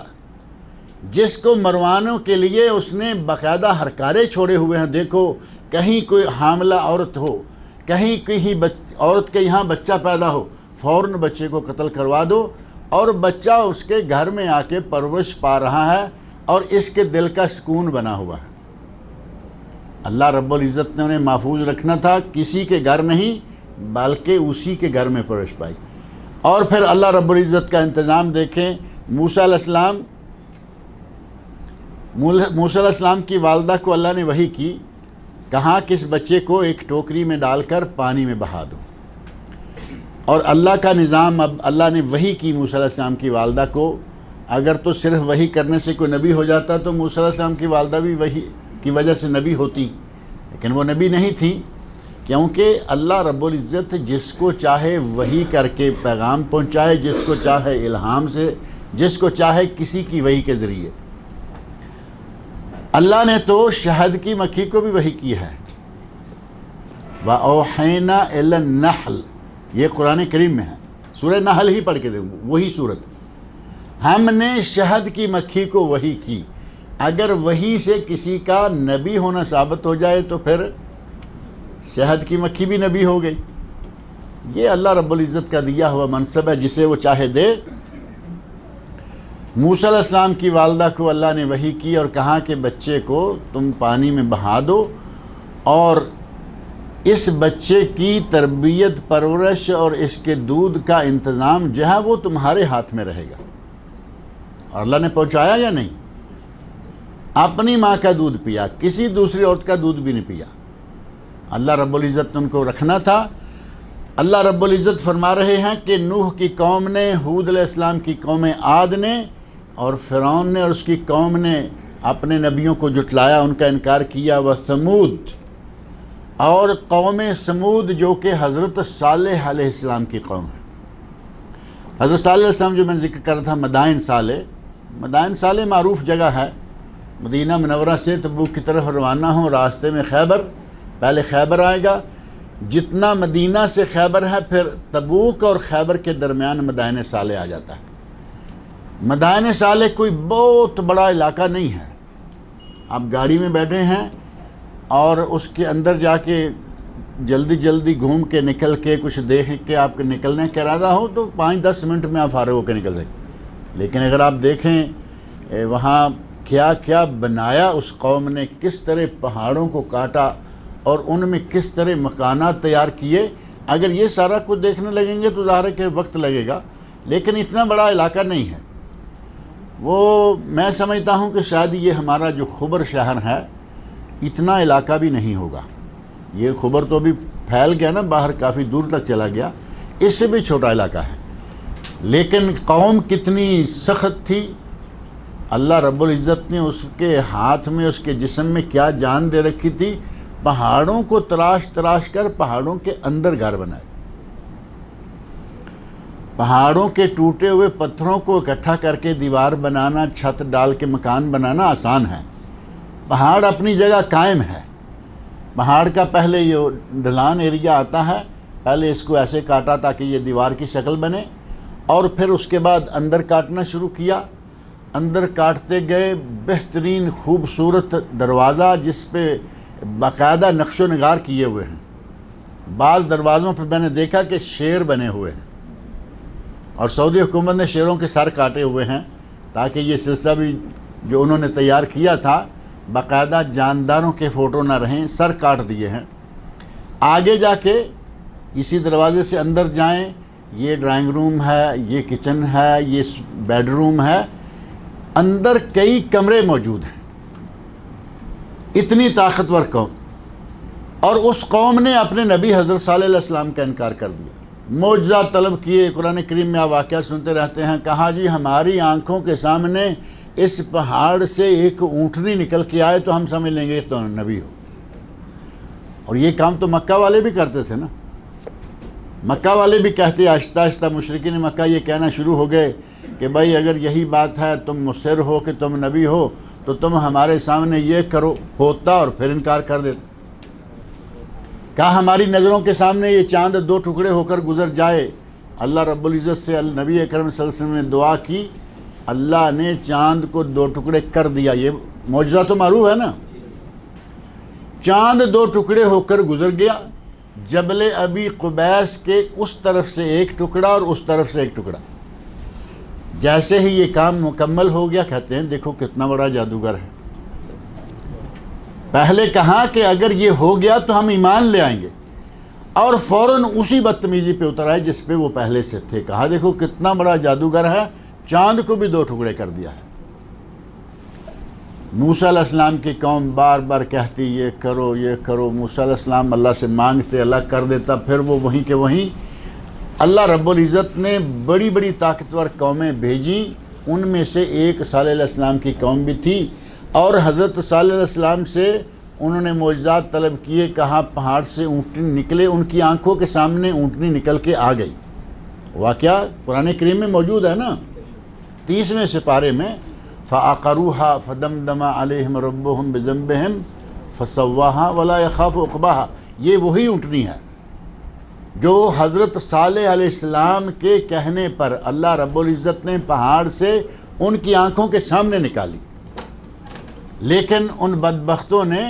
جس کو مروانے کے لیے اس نے باقاعدہ ہرکارے چھوڑے ہوئے ہیں۔ دیکھو کہیں کوئی حاملہ عورت ہو، کہیں عورت کے یہاں بچہ پیدا ہو، فوراً بچے کو قتل کروا دو، اور بچہ اس کے گھر میں آ کے پرورش پا رہا ہے اور اس کے دل کا سکون بنا ہوا ہے۔ اللہ رب العزت نے انہیں محفوظ رکھنا تھا، کسی کے گھر نہیں بلکہ اسی کے گھر میں پرورش پائی۔ اور پھر اللہ رب العزت کا انتظام دیکھیں، موسیٰ علیہ السلام کی والدہ کو اللہ نے وحی کی، کہا کہ اس بچے کو ایک ٹوکری میں ڈال کر پانی میں بہا دو۔ اور اللہ کا نظام، اب اللہ نے وحی کی موسیٰ علیہ السلام کی والدہ کو۔ اگر تو صرف وحی کرنے سے کوئی نبی ہو جاتا تو موسیٰ علیہ السلام کی والدہ بھی وحی کی وجہ سے نبی ہوتی، لیکن وہ نبی نہیں تھی، کیونکہ اللہ رب العزت جس کو چاہے وحی کر کے پیغام پہنچائے، جس کو چاہے الہام سے، جس کو چاہے کسی کی وحی کے ذریعے۔ اللہ نے تو شہد کی مکھی کو بھی وحی کی ہے، وَأَوْحَيْنَا إِلَى النَّحْلِ، یہ قرآن کریم میں ہے، سورہ نحل ہی پڑھ کے دیں، وہی صورت۔ ہم نے شہد کی مکھی کو وحی کی۔ اگر وحی سے کسی کا نبی ہونا ثابت ہو جائے تو پھر شہد کی مکھی بھی نبی ہو گئی۔ یہ اللہ رب العزت کا دیا ہوا منصب ہے، جسے وہ چاہے دے۔ موسیٰ علیہ السلام کی والدہ کو اللہ نے وحی کی اور کہا کہ بچے کو تم پانی میں بہا دو، اور اس بچے کی تربیت، پرورش اور اس کے دودھ کا انتظام جو ہے وہ تمہارے ہاتھ میں رہے گا۔ اور اللہ نے پہنچایا یا نہیں؟ اپنی ماں کا دودھ پیا، کسی دوسری عورت کا دودھ بھی نہیں پیا۔ اللہ رب العزت نے ان کو رکھنا تھا۔ اللہ رب العزت فرما رہے ہیں کہ نوح کی قوم نے، ہود علیہ السلام کی قوم عاد نے، اور فرعون نے اور اس کی قوم نے اپنے نبیوں کو جھٹلایا، ان کا انکار کیا۔ وثمود، اور قوم سمود جو کہ حضرت صالح علیہ السلام کی قوم ہے۔ حضرت صالح علیہ السلام جو میں نے ذکر کر رہا تھا، مدائن صالح معروف جگہ ہے، مدینہ منورہ سے تبوک کی طرف روانہ ہوں، راستے میں خیبر، پہلے خیبر آئے گا، جتنا مدینہ سے خیبر ہے پھر تبوک اور خیبر کے درمیان مدائن صالح آ جاتا ہے۔ مدائن صالح کوئی بہت بڑا علاقہ نہیں ہے، آپ گاڑی میں بیٹھے ہیں اور اس کے اندر جا کے جلدی گھوم کے نکل کے کچھ دیکھ کے آپ کے نکلنے کا ارادہ ہو تو 5-10 منٹ میں آپ فارغ ہو کے نکل سکتے۔ لیکن اگر آپ دیکھیں وہاں کیا کیا بنایا اس قوم نے، کس طرح پہاڑوں کو کاٹا اور ان میں کس طرح مکانات تیار کیے، اگر یہ سارا کچھ دیکھنے لگیں گے تو ظاہر ہے کہ وقت لگے گا، لیکن اتنا بڑا علاقہ نہیں ہے۔ وہ میں سمجھتا ہوں کہ شاید یہ ہمارا جو خبر شہر ہے اتنا علاقہ بھی نہیں ہوگا۔ یہ خبر تو ابھی پھیل گیا نا، باہر کافی دور تک چلا گیا، اس سے بھی چھوٹا علاقہ ہے، لیکن قوم کتنی سخت تھی۔ اللہ رب العزت نے اس کے ہاتھ میں، اس کے جسم میں کیا جان دے رکھی تھی، پہاڑوں کو تراش کر پہاڑوں کے اندر گھر بنائے۔ پہاڑوں کے ٹوٹے ہوئے پتھروں کو اکٹھا کر کے دیوار بنانا، چھت ڈال کے مکان بنانا آسان ہے۔ پہاڑ اپنی جگہ قائم ہے۔ پہاڑ کا پہلے یہ ڈھلان ایریا آتا ہے، پہلے اس کو ایسے کاٹا تاکہ یہ دیوار کی شکل بنے، اور پھر اس کے بعد اندر کاٹنا شروع کیا۔ اندر کاٹتے گئے، بہترین خوبصورت دروازہ جس پہ باقاعدہ نقش و نگار کیے ہوئے ہیں۔ بعض دروازوں پہ میں نے دیکھا کہ شیر بنے ہوئے ہیں، اور سعودی حکومت نے شیروں کے سر کاٹے ہوئے ہیں تاکہ یہ سلسلہ بھی جو انہوں نے تیار کیا تھا باقاعدہ جانداروں کے فوٹو نہ رہیں، سر کاٹ دیے ہیں۔ آگے جا کے اسی دروازے سے اندر جائیں، یہ ڈرائنگ روم ہے، یہ کچن ہے، یہ بیڈ روم ہے، اندر کئی کمرے موجود ہیں۔ اتنی طاقتور قوم، اور اس قوم نے اپنے نبی حضرت صالح علیہ السلام کا انکار کر دیا، معجزہ طلب کیے۔ قرآن کریم میں آپ واقعہ سنتے رہتے ہیں، کہا جی ہماری آنکھوں کے سامنے اس پہاڑ سے ایک اونٹنی نکل کے آئے تو ہم سمجھ لیں گے تو نبی ہو۔ اور یہ کام تو مکہ والے بھی کرتے تھے نا، مکہ والے بھی کہتے، آہستہ آہستہ مشرکین مکہ یہ کہنا شروع ہو گئے کہ بھائی اگر یہی بات ہے، تم مصر ہو کہ تم نبی ہو، تو تم ہمارے سامنے یہ کرو، ہوتا اور پھر انکار کر دیتے۔ کہا ہماری نظروں کے سامنے یہ چاند دو ٹکڑے ہو کر گزر جائے۔ اللہ رب العزت سے نبی اکرم صلی اللہ علیہ وسلم نے دعا کی، اللہ نے چاند کو دو ٹکڑے کر دیا۔ یہ معجزہ تو معروف ہے نا، چاند دو ٹکڑے ہو کر گزر گیا، جبل ابی قبیس کے اس طرف سے ایک ٹکڑا اور اس طرف سے ایک ٹکڑا۔ جیسے ہی یہ کام مکمل ہو گیا، کہتے ہیں دیکھو کتنا بڑا جادوگر ہے۔ پہلے کہا کہ اگر یہ ہو گیا تو ہم ایمان لے آئیں گے، اور فوراً اسی بدتمیزی پہ اتر آئے جس پہ وہ پہلے سے تھے۔ کہا دیکھو کتنا بڑا جادوگر ہے، چاند کو بھی دو ٹکڑے کر دیا ہے۔ موسیٰ علیہ السلام کی قوم بار بار کہتی یہ کرو یہ کرو، موسیٰ علیہ السلام اللہ سے مانگتے، اللہ کر دیتا، پھر وہ وہیں کے وہیں۔ اللہ رب العزت نے بڑی بڑی طاقتور قومیں بھیجیں، ان میں سے ایک صالح علیہ السلام کی قوم بھی تھی، اور حضرت صالح علیہ السلام سے انہوں نے معجزات طلب کیے۔ کہا پہاڑ سے اونٹنی نکلے، ان کی آنکھوں کے سامنے اونٹنی نکل کے آ گئی۔ واقعہ قرآن کریم میں موجود ہے نا، 30ویں سپارے میں، فَعَقَرُوهَا فَدَمْدَمَ عَلَيْهِمْ رَبُّهُمْ بِذَنبِهِمْ فَسَوَّاهَا وَلَا يَخَافُ عُقْبَاهَا۔ یہ وہی اونٹنی ہے جو حضرت صالح علیہ السلام کے کہنے پر اللہ رب العزت نے پہاڑ سے ان کی آنکھوں کے سامنے نکالی، لیکن ان بدبختوں نے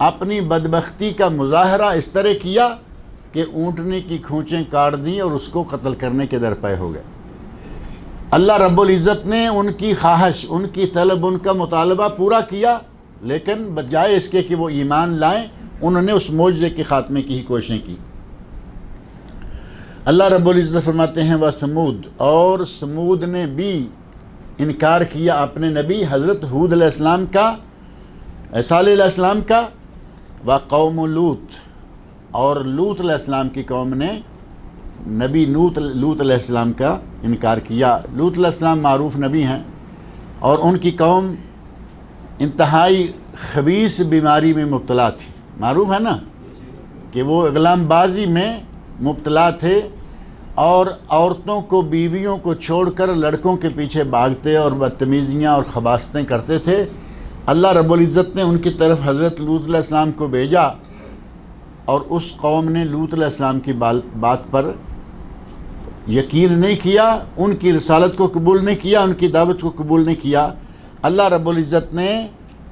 اپنی بدبختی کا مظاہرہ اس طرح کیا کہ اونٹنی کی کھونچیں کاٹ دیں اور اس کو قتل کرنے کے درپے ہو گئے۔ اللہ رب العزت نے ان کی خواہش، ان کی طلب، ان کا مطالبہ پورا کیا، لیکن بجائے اس کے کہ وہ ایمان لائیں، انہوں نے اس معجزے کے خاتمے کی ہی کوششیں کی۔ اللہ رب العزت فرماتے ہیں وَثمود، اور سمود نے بھی انکار کیا اپنے نبی حضرت ہود علیہ السلام کا، صالح علیہ السلام کا، وقوم لوط، اور لوط علیہ السلام کی قوم نے نبی لوط علیہ السلام کا انکار کیا۔ لوط علیہ السلام معروف نبی ہیں، اور ان کی قوم انتہائی خبیث بیماری میں مبتلا تھی۔ معروف ہے نا کہ وہ اغلام بازی میں مبتلا تھے، اور عورتوں کو، بیویوں کو چھوڑ کر لڑکوں کے پیچھے بھاگتے اور بدتمیزیاں اور خباثتیں کرتے تھے۔ اللہ رب العزت نے ان کی طرف حضرت لوط علیہ السلام کو بھیجا، اور اس قوم نے لوط علیہ السلام کی بات پر یقین نہیں کیا، ان کی رسالت کو قبول نہیں کیا، ان کی دعوت کو قبول نہیں کیا۔ اللہ رب العزت نے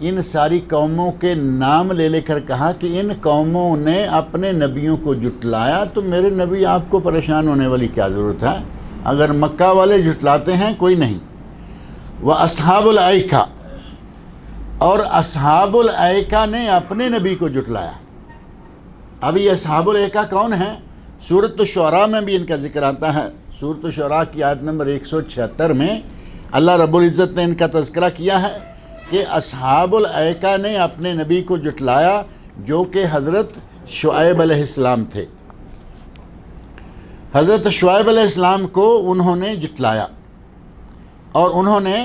ان ساری قوموں کے نام لے کر کہا کہ ان قوموں نے اپنے نبیوں کو جھٹلایا، تو میرے نبی آپ کو پریشان ہونے والی کیا ضرورت ہے؟ اگر مکہ والے جھٹلاتے ہیں کوئی نہیں۔ وَأَصْحَابُ الْأَيْكَةِ، اور اصحاب الایکہ نے اپنے نبی کو جھٹلایا۔ اب یہ اصحاب الایکہ کون ہیں؟ سورۃ الشعراء میں بھی ان کا ذکر آتا ہے۔ سورۃ الشعراء کی آیت نمبر 176 میں اللہ رب العزت نے ان کا تذکرہ کیا ہے کہ اصحاب الایکہ نے اپنے نبی کو جھٹلایا، جو کہ حضرت شعیب علیہ السلام تھے۔ حضرت شعیب علیہ السلام کو انہوں نے جھٹلایا، اور انہوں نے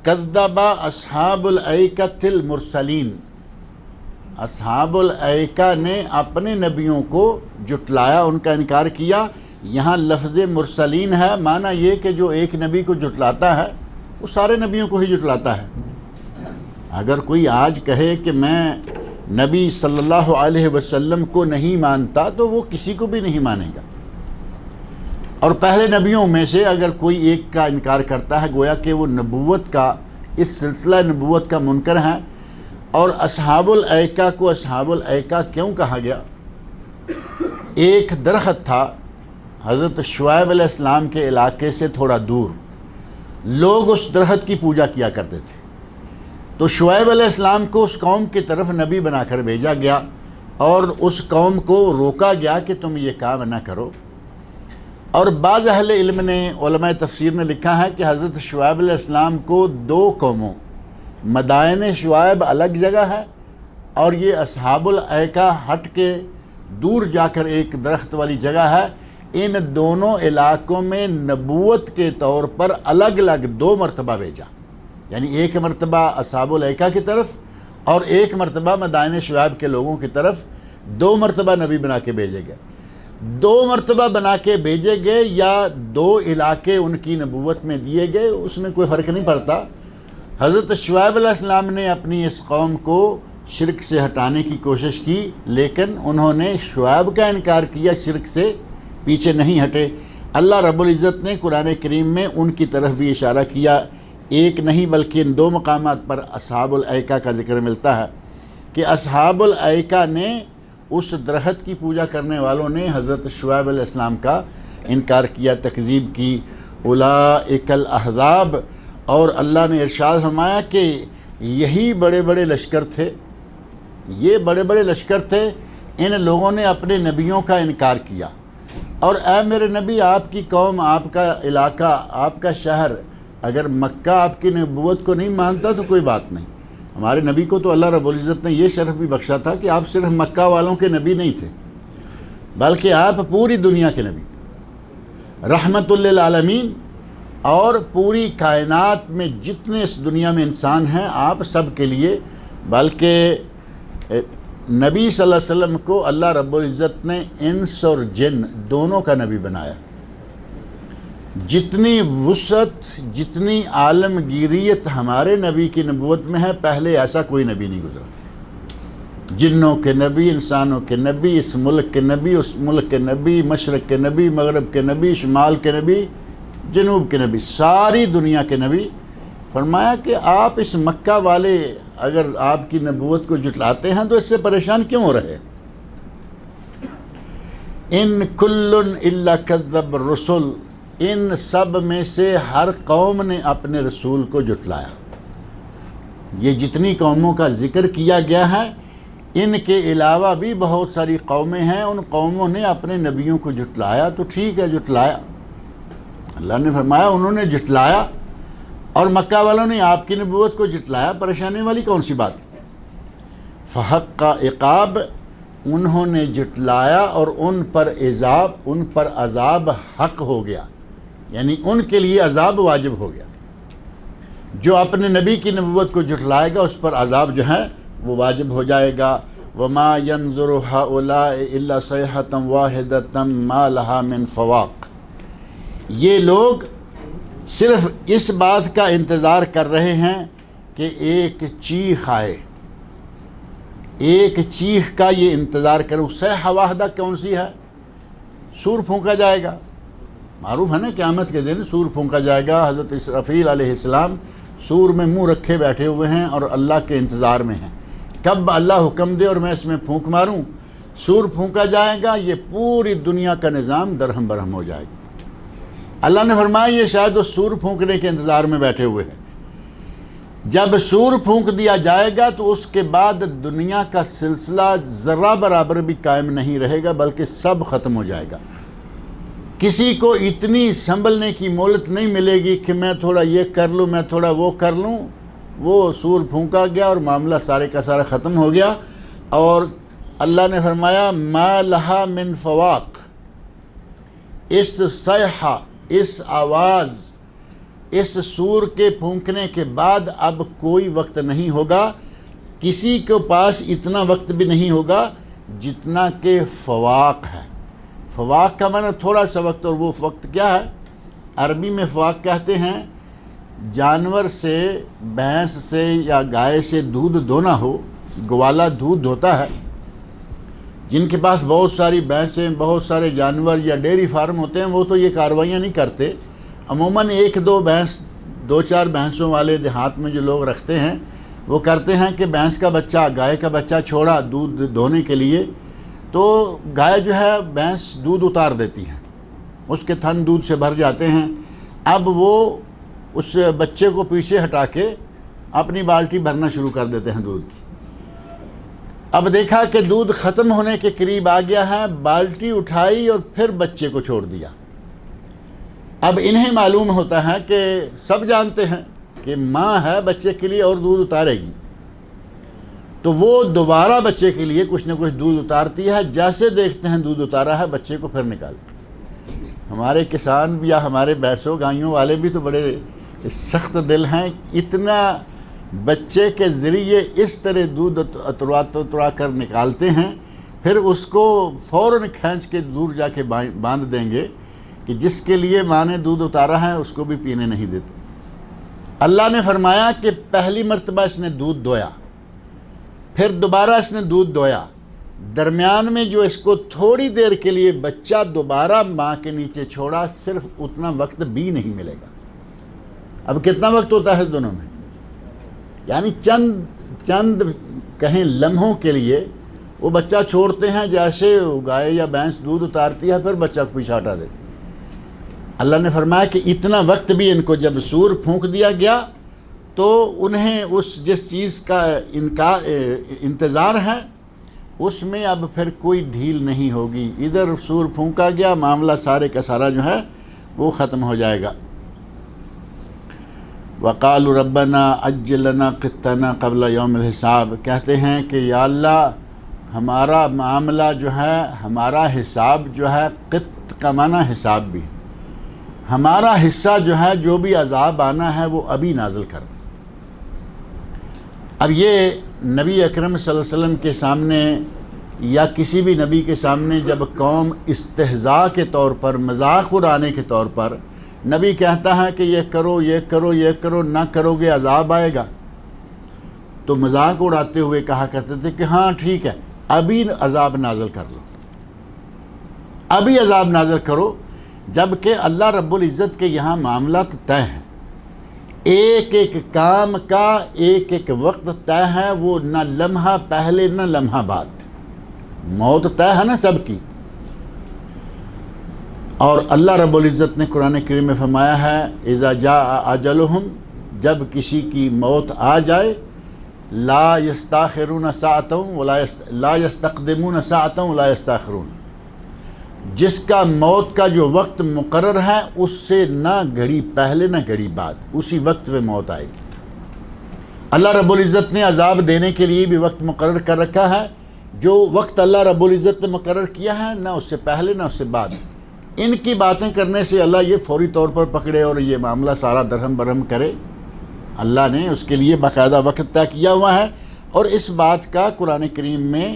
کذب اصحاب الایکۃ المرسلین، اصحاب الایکہ نے اپنے نبیوں کو جھٹلایا، ان کا انکار کیا۔ یہاں لفظ مرسلین ہے، معنی یہ کہ جو ایک نبی کو جھٹلاتا ہے وہ سارے نبیوں کو ہی جھٹلاتا ہے۔ اگر کوئی آج کہے کہ میں نبی صلی اللہ علیہ وسلم کو نہیں مانتا، تو وہ کسی کو بھی نہیں مانے گا۔ اور پہلے نبیوں میں سے اگر کوئی ایک کا انکار کرتا ہے، گویا کہ وہ نبوت کا، اس سلسلہ نبوت کا منکر ہے۔ اور اصحاب الایکہ کو اصحاب الایکہ کیوں کہا گیا؟ ایک درخت تھا حضرت شعیب علیہ السلام کے علاقے سے تھوڑا دور، لوگ اس درخت کی پوجا کیا کرتے تھے، تو شعیب علیہ السلام کو اس قوم کی طرف نبی بنا کر بھیجا گیا، اور اس قوم کو روکا گیا کہ تم یہ کام نہ کرو۔ اور بعض اہل علم نے، علماء تفسیر نے لکھا ہے کہ حضرت شعیب علیہ السلام کو دو قوموں، مدائن شعیب الگ جگہ ہے اور یہ اصحاب الایکہ ہٹ کے دور جا کر ایک درخت والی جگہ ہے، ان دونوں علاقوں میں نبوت کے طور پر الگ الگ 2 مرتبہ بھیجا، یعنی ایک مرتبہ اصحاب الایکہ کی طرف اور ایک مرتبہ مدائن شعیب کے لوگوں کی طرف 2 مرتبہ نبی بنا کے بھیجے گئے۔ 2 مرتبہ بنا کے بھیجے گئے یا 2 علاقے ان کی نبوت میں دیے گئے، اس میں کوئی فرق نہیں پڑتا۔ حضرت شعیب علیہ السلام نے اپنی اس قوم کو شرک سے ہٹانے کی کوشش کی، لیکن انہوں نے شعیب کا انکار کیا، شرک سے پیچھے نہیں ہٹے۔ اللہ رب العزت نے قرآن کریم میں ان کی طرف بھی اشارہ کیا، ایک نہیں بلکہ ان 2 مقامات پر اصحاب الایکہ کا ذکر ملتا ہے کہ اصحاب الایکہ نے، اس درخت کی پوجا کرنے والوں نے حضرت شعیب علیہ السلام کا انکار کیا، تکذیب کی۔ اولئک الاحزاب، اور اللہ نے ارشاد فرمایا کہ یہی بڑے بڑے لشکر تھے، یہ بڑے بڑے لشکر تھے، ان لوگوں نے اپنے نبیوں کا انکار کیا۔ اور اے میرے نبی، آپ کی قوم، آپ کا علاقہ، آپ کا شہر اگر مکہ آپ کی نبوت کو نہیں مانتا تو کوئی بات نہیں۔ ہمارے نبی کو تو اللہ رب العزت نے یہ شرف بھی بخشا تھا کہ آپ صرف مکہ والوں کے نبی نہیں تھے، بلکہ آپ پوری دنیا کے نبی، رحمت للعالمین، اور پوری کائنات میں جتنے اس دنیا میں انسان ہیں آپ سب کے لیے، بلکہ نبی صلی اللہ علیہ وسلم کو اللہ رب العزت نے انس اور جن دونوں کا نبی بنایا۔ جتنی وسعت، جتنی عالمگیریت ہمارے نبی کی نبوت میں ہے، پہلے ایسا کوئی نبی نہیں گزرا۔ جنوں کے نبی، انسانوں کے نبی، اس ملک کے نبی، اس ملک کے نبی، مشرق کے نبی، مغرب کے نبی، شمال کے نبی، جنوب کے نبی، ساری دنیا کے نبی۔ فرمایا کہ آپ اس مکہ والے اگر آپ کی نبوت کو جھٹلاتے ہیں تو اس سے پریشان کیوں ہو رہے؟ ان کل الا کذب الرسل، ان سب میں سے ہر قوم نے اپنے رسول کو جھٹلایا۔ یہ جتنی قوموں کا ذکر کیا گیا ہے، ان کے علاوہ بھی بہت ساری قومیں ہیں، ان قوموں نے اپنے نبیوں کو جھٹلایا، تو ٹھیک ہے جھٹلایا۔ اللہ نے فرمایا انہوں نے جھٹلایا، اور مکہ والوں نے آپ کی نبوت کو جھٹلایا، پریشانی والی کون سی بات؟ فحق کا عقاب، انہوں نے جھٹلایا اور ان پر عذاب حق ہو گیا، یعنی ان کے لیے عذاب واجب ہو گیا۔ جو اپنے نبی کی نبوت کو جھٹلائے گا اس پر عذاب جو ہے وہ واجب ہو جائے گا۔ وَمَا يَنظُرُ هَؤُلَاءِ إِلَّا صَيْحَةً وَاحِدَةً مَا لَهَا مِنْ فَوَاقٍ، یہ لوگ صرف اس بات کا انتظار کر رہے ہیں کہ ایک چیخ آئے، ایک چیخ کا یہ انتظار کروں۔ صیحہ واحدہ کون سی ہے؟ سور پھونکا جائے گا، معروف ہے نا، قیامت کے دن سور پھونکا جائے گا۔ حضرت اسرافیل علیہ السلام سور میں منہ رکھے بیٹھے ہوئے ہیں اور اللہ کے انتظار میں ہیں، کب اللہ حکم دے اور میں اس میں پھونک ماروں۔ سور پھونکا جائے گا، یہ پوری دنیا کا نظام درہم برہم ہو جائے گا۔ اللہ نے فرمایا یہ شاید وہ سور پھونکنے کے انتظار میں بیٹھے ہوئے ہیں۔ جب سور پھونک دیا جائے گا تو اس کے بعد دنیا کا سلسلہ ذرہ برابر بھی قائم نہیں رہے گا، بلکہ سب ختم ہو جائے گا۔ کسی کو اتنی سنبھلنے کی مہلت نہیں ملے گی کہ میں تھوڑا یہ کر لوں، میں تھوڑا وہ کر لوں۔ وہ سور پھونکا گیا اور معاملہ سارے کا سارا ختم ہو گیا۔ اور اللہ نے فرمایا ما لہا من فواق، اس صیحہ، اس آواز، اس سور کے پھونکنے کے بعد اب کوئی وقت نہیں ہوگا، کسی کے پاس اتنا وقت بھی نہیں ہوگا جتنا کہ فواق ہے۔ فواق کا معنی تھوڑا سا وقت، اور وہ وقت کیا ہے؟ عربی میں فواق کہتے ہیں جانور سے، بھینس سے یا گائے سے دودھ دھونا ہو، گوالا دودھ دھوتا ہے، جن کے پاس بہت ساری بھینسیں، بہت سارے جانور یا ڈیری فارم ہوتے ہیں، وہ تو یہ کاروائیاں نہیں کرتے۔ عموماً 1-2 بھینس، 2-4 بھینسوں والے دیہات میں جو لوگ رکھتے ہیں وہ کرتے ہیں کہ بھینس کا بچہ، گائے کا بچہ چھوڑا دودھ دھونے کے لیے، تو گائے جو ہے بھینس دودھ اتار دیتی ہے، اس کے تھن دودھ سے بھر جاتے ہیں۔ اب وہ اس بچے کو پیچھے ہٹا کے اپنی بالٹی بھرنا شروع کر دیتے ہیں دودھ کی۔ اب دیکھا کہ دودھ ختم ہونے کے قریب آ گیا ہے، بالٹی اٹھائی اور پھر بچے کو چھوڑ دیا۔ اب انہیں معلوم ہوتا ہے کہ سب جانتے ہیں کہ ماں ہے بچے کے لیے اور دودھ اتارے گی، تو وہ دوبارہ بچے کے لیے کچھ نہ کچھ دودھ اتارتی ہے، جیسے دیکھتے ہیں دودھ اتارا ہے بچے کو پھر نکالتی۔ ہمارے کسان بھی یا ہمارے بھینسوں گائیوں والے بھی تو بڑے سخت دل ہیں، اتنا بچے کے ذریعے اس طرح دودھ اترا کر نکالتے ہیں، پھر اس کو فوراً کھینچ کے دور جا کے باندھ دیں گے کہ جس کے لیے ماں نے دودھ اتارا ہے اس کو بھی پینے نہیں دیتے۔ اللہ نے فرمایا کہ پہلی مرتبہ اس نے دودھ دویا، پھر دوبارہ اس نے دودھ دویا، درمیان میں جو اس کو تھوڑی دیر کے لیے بچہ دوبارہ ماں کے نیچے چھوڑا، صرف اتنا وقت بھی نہیں ملے گا۔ اب کتنا وقت ہوتا ہے دونوں میں؟ یعنی چند کہیں لمحوں کے لیے وہ بچہ چھوڑتے ہیں، جیسے گائے یا بھینس دودھ اتارتی ہے پھر بچہ کو پیچھے ہٹا دیتی۔ اللہ نے فرمایا کہ اتنا وقت بھی ان کو جب سور پھونک دیا گیا تو انہیں اس جس چیز کا انتظار ہے اس میں اب پھر کوئی ڈھیل نہیں ہوگی۔ ادھر سور پھونکا گیا، معاملہ سارے کا سارا جو ہے وہ ختم ہو جائے گا۔ وَقَالُوا رَبَّنَا عَجِّل لَنَا قِطَّنَا قَبْلَ يَوْمِ الْحِسَابِ، کہتے ہیں کہ یا اللہ ہمارا معاملہ جو ہے، ہمارا حساب جو ہے، قط کا معنی حساب بھی، ہمارا حصہ جو ہے، جو بھی عذاب آنا ہے وہ ابھی نازل کر دیں۔ اب یہ نبی اکرم صلی اللہ علیہ وسلم کے سامنے یا کسی بھی نبی کے سامنے جب قوم استہزاء کے طور پر، مذاق اڑانے کے طور پر نبی کہتا ہے کہ یہ کرو یہ کرو یہ کرو، نہ کرو گے عذاب آئے گا، تو مذاق اڑاتے ہوئے کہا کرتے تھے کہ ہاں ٹھیک ہے ابھی عذاب نازل کر لو، ابھی عذاب نازل کرو، جبکہ اللہ رب العزت کے یہاں معاملات طے ہیں، ایک ایک کام کا ایک ایک وقت طے ہے، وہ نہ لمحہ پہلے نہ لمحہ بعد، موت طے ہے نا سب کی۔ اور اللہ رب العزت نے قرآن کریم میں فرمایا ہے اذا جاء اجلہم، جب کسی کی موت آ جائے، لا یستاخرون ساعتا لا یستقدمون ساعتا ولا یستاخرون، جس کا موت کا جو وقت مقرر ہے اس سے نہ گھڑی پہلے نہ گھڑی بعد، اسی وقت پہ موت آئے گی۔ اللہ رب العزت نے عذاب دینے کے لیے بھی وقت مقرر کر رکھا ہے، جو وقت اللہ رب العزت نے مقرر کیا ہے نہ اس سے پہلے نہ اس سے بعد۔ ان کی باتیں کرنے سے اللہ یہ فوری طور پر پکڑے اور یہ معاملہ سارا درہم برہم کرے، اللہ نے اس کے لیے باقاعدہ وقت طے کیا ہوا ہے۔ اور اس بات کا قرآن کریم میں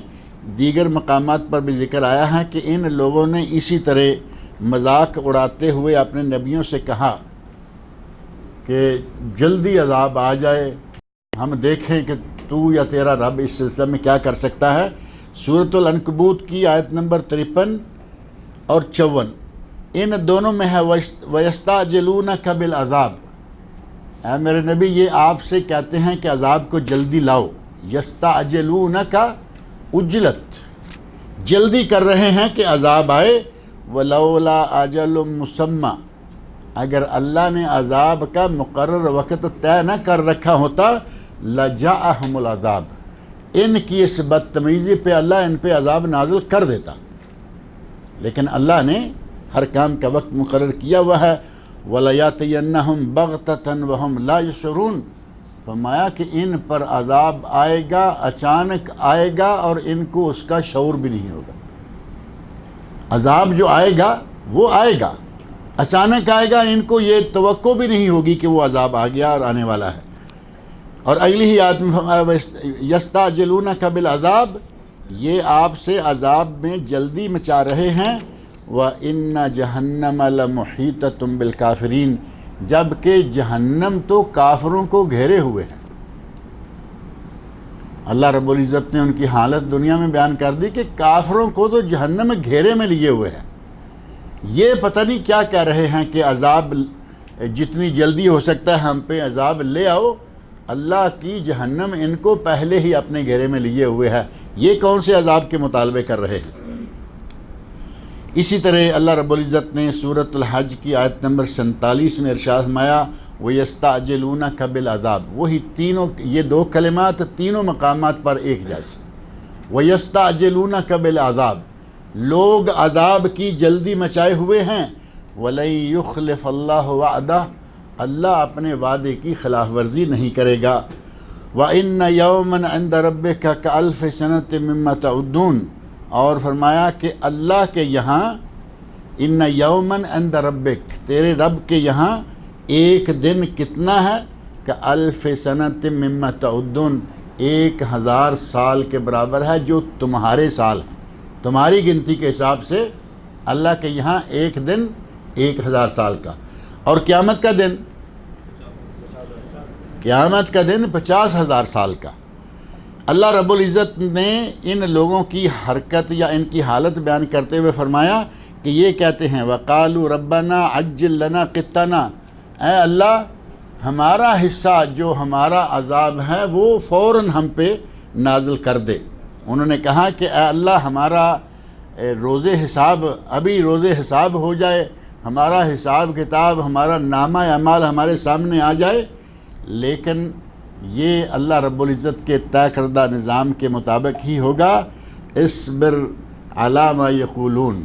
دیگر مقامات پر بھی ذکر آیا ہے کہ ان لوگوں نے اسی طرح مذاق اڑاتے ہوئے اپنے نبیوں سے کہا کہ جلدی عذاب آ جائے، ہم دیکھیں کہ تو یا تیرا رب اس سلسلے میں کیا کر سکتا ہے۔ سورۃ العنکبوت کی آیت نمبر 53 اور 54 ان دونوں میں ہے وَيَسْتَعْجِلُونَكَ بِالْعَذَابِ، اے میرے نبی یہ آپ سے کہتے ہیں کہ عذاب کو جلدی لاؤ، یستعجلونک اجلت، جلدی کر رہے ہیں کہ عذاب آئے، ولولا اجل مسمى، اگر اللہ نے عذاب کا مقرر وقت طے نہ کر رکھا ہوتا لجاءہم العذاب، ان کی اس بدتمیزی پہ اللہ ان پہ عذاب نازل کر دیتا، لیکن اللہ نے ہر کام کا وقت مقرر کیا ہوا ہے۔ وَلَيَأْتِيَنَّهُمْ بَغْتَةً وَهُمْ لَا يَشْعُرُونَ، فرمایا کہ ان پر عذاب آئے گا، اچانک آئے گا اور ان کو اس کا شعور بھی نہیں ہوگا۔ عذاب جو آئے گا وہ آئے گا، اچانک آئے گا، ان کو یہ توقع بھی نہیں ہوگی کہ وہ عذاب آ گیا اور آنے والا ہے۔ اور اگلی ہی آیت میں فرمایا یستعجلونک بالعذاب، یہ آپ سے عذاب میں جلدی مچا رہے ہیں، وَإِنَّ جَهَنَّمَ لَمُحِيطَةٌ بِالْكَافِرِينَ، جبکہ جہنم تو کافروں کو گھیرے ہوئے ہیں۔ اللہ رب العزت نے ان کی حالت دنیا میں بیان کر دی کہ کافروں کو تو جہنم میں گھیرے میں لیے ہوئے ہیں، یہ پتہ نہیں کیا کہہ رہے ہیں کہ عذاب جتنی جلدی ہو سکتا ہے ہم پہ عذاب لے آؤ، اللہ کی جہنم ان کو پہلے ہی اپنے گھیرے میں لیے ہوئے ہے، یہ کون سے عذاب کے مطالبے کر رہے ہیں۔ اسی طرح اللہ رب العزت نے سورۃ الحج کی آیت نمبر 47 میں ارشاد فرمایا وَيَسْتَعْجِلُونَكَ بِالْعَذَابِ، وہی تینوں، یہ دو کلمات تینوں مقامات پر ایک جیسے، وَيَسْتَعْجِلُونَكَ بِالْعَذَابِ، لوگ عذاب کی جلدی مچائے ہوئے ہیں، وَلَن يُخْلِفَ اللَّهُ وَعْدَهُ، اللہ اپنے وعدے کی خلاف ورزی نہیں کرے گا، وَإِنَّ يَوْمًا عِنْدَ رَبِّكَ كَأَلْفِ سَنَةٍ مِّمَّا تَعُدُّونَ، اور فرمایا کہ اللہ کے یہاں اِنَّ يَوْمًا عِنْدَ رَبِّكَ، تیرے رب کے یہاں ایک دن کتنا ہے؟ كَأَلْفِ سَنَةٍ مِّمَّا تَعُدُّونَ، 1000 سال کے برابر ہے جو تمہارے سال ہیں، تمہاری گنتی کے حساب سے اللہ کے یہاں ایک دن 1000 سال کا۔ اور قیامت کا دن، قیامت کا دن 50,000 سال کا۔ اللہ رب العزت نے ان لوگوں کی حرکت یا ان کی حالت بیان کرتے ہوئے فرمایا کہ یہ کہتے ہیں وَقَالُوا رَبَّنَا عَجِّل لَنَا قِطَّنَا، اے اللہ ہمارا حصہ جو ہمارا عذاب ہے وہ فوراً ہم پہ نازل کر دے۔ انہوں نے کہا کہ اے اللہ ہمارا روز حساب، ابھی روز حساب ہو جائے، ہمارا حساب کتاب، ہمارا نامہ اعمال ہمارے سامنے آ جائے، لیکن یہ اللہ رب العزت کے طے کردہ نظام کے مطابق ہی ہوگا۔ اصبر علی ما یقولون،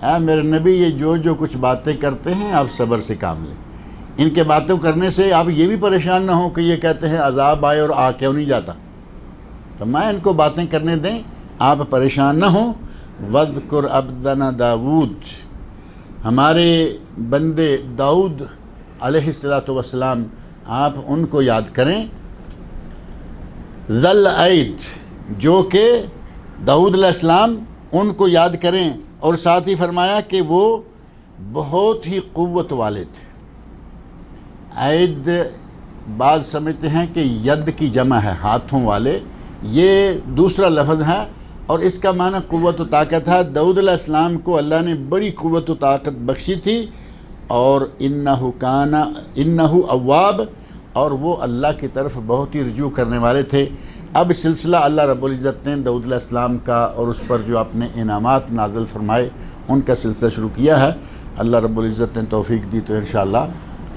اے میرے نبی یہ جو کچھ باتیں کرتے ہیں آپ صبر سے کام لیں، ان کے باتوں کرنے سے آپ یہ بھی پریشان نہ ہوں کہ یہ کہتے ہیں عذاب آئے اور آ کیوں نہیں جاتا، تو میں ان کو باتیں کرنے دیں، آپ پریشان نہ ہوں۔ وَاذْكُرْ عَبْدَنَا داود، ہمارے بندے داؤد علیہ السلام، آپ ان کو یاد کریں۔ ذی الایدِ، جو کہ داؤد علیہ السلام ان کو یاد کریں، اور ساتھ ہی فرمایا کہ وہ بہت ہی قوت والے تھے۔ عید بعض سمجھتے ہیں کہ ید کی جمع ہے، ہاتھوں والے، یہ دوسرا لفظ ہے اور اس کا معنی قوت و طاقت ہے۔ داؤد علیہ السلام کو اللہ نے بڑی قوت و طاقت بخشی تھی، اور انہ اواب، اور وہ اللہ کی طرف بہت ہی رجوع کرنے والے تھے۔ اب سلسلہ اللہ رب العزت نے داؤد علیہ السلام کا اور اس پر جو اپنے انعامات نازل فرمائے ان کا سلسلہ شروع کیا ہے۔ اللہ رب العزت نے توفیق دی تو انشاءاللہ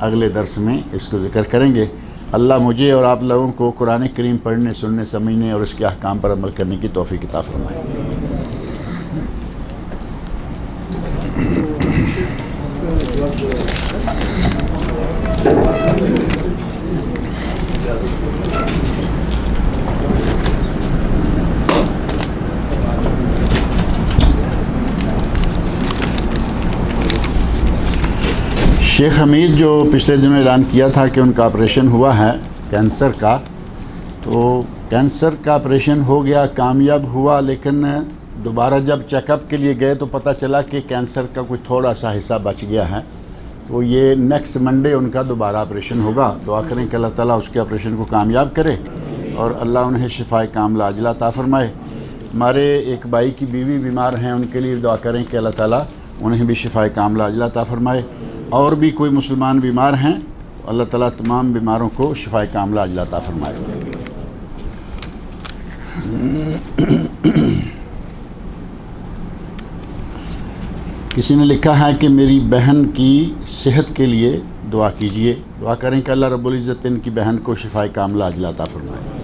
اگلے درس میں اس کو ذکر کریں گے۔ اللہ مجھے اور آپ لوگوں کو قرآن کریم پڑھنے، سننے، سمجھنے اور اس کے احکام پر عمل کرنے کی توفیق عطا فرمائے۔ شیخ حمید جو پچھلے دنوں اعلان کیا تھا کہ ان کا آپریشن ہوا ہے کینسر کا، تو کینسر کا آپریشن ہو گیا، کامیاب ہوا، لیکن دوبارہ جب چیک اپ کے لیے گئے تو پتہ چلا کہ کینسر کا کوئی تھوڑا سا حصہ بچ گیا ہے، تو یہ نیکسٹ منڈے ان کا دوبارہ آپریشن ہوگا۔ دعا کریں کہ اللہ تعالیٰ اس کے آپریشن کو کامیاب کرے اور اللہ انہیں شفائے کاملہ عاجلہ عطا فرمائے۔ ہمارے ایک بھائی کی بیوی بیمار ہیں، ان کے لیے دعا کریں کہ اللہ تعالیٰ انہیں بھی شفائے کاملہ عاجلہ عطا فرمائے۔ اور بھی کوئی مسلمان بیمار ہیں تو اللہ تعالیٰ تمام بیماروں کو شفائے کاملہ عاجلہ عطا فرمائے۔ کسی نے لکھا ہے کہ میری بہن کی صحت کے لیے دعا کیجئے، دعا کریں کہ اللہ رب العزت ان کی بہن کو شفائے کاملہ عاجلہ عطا فرمائے۔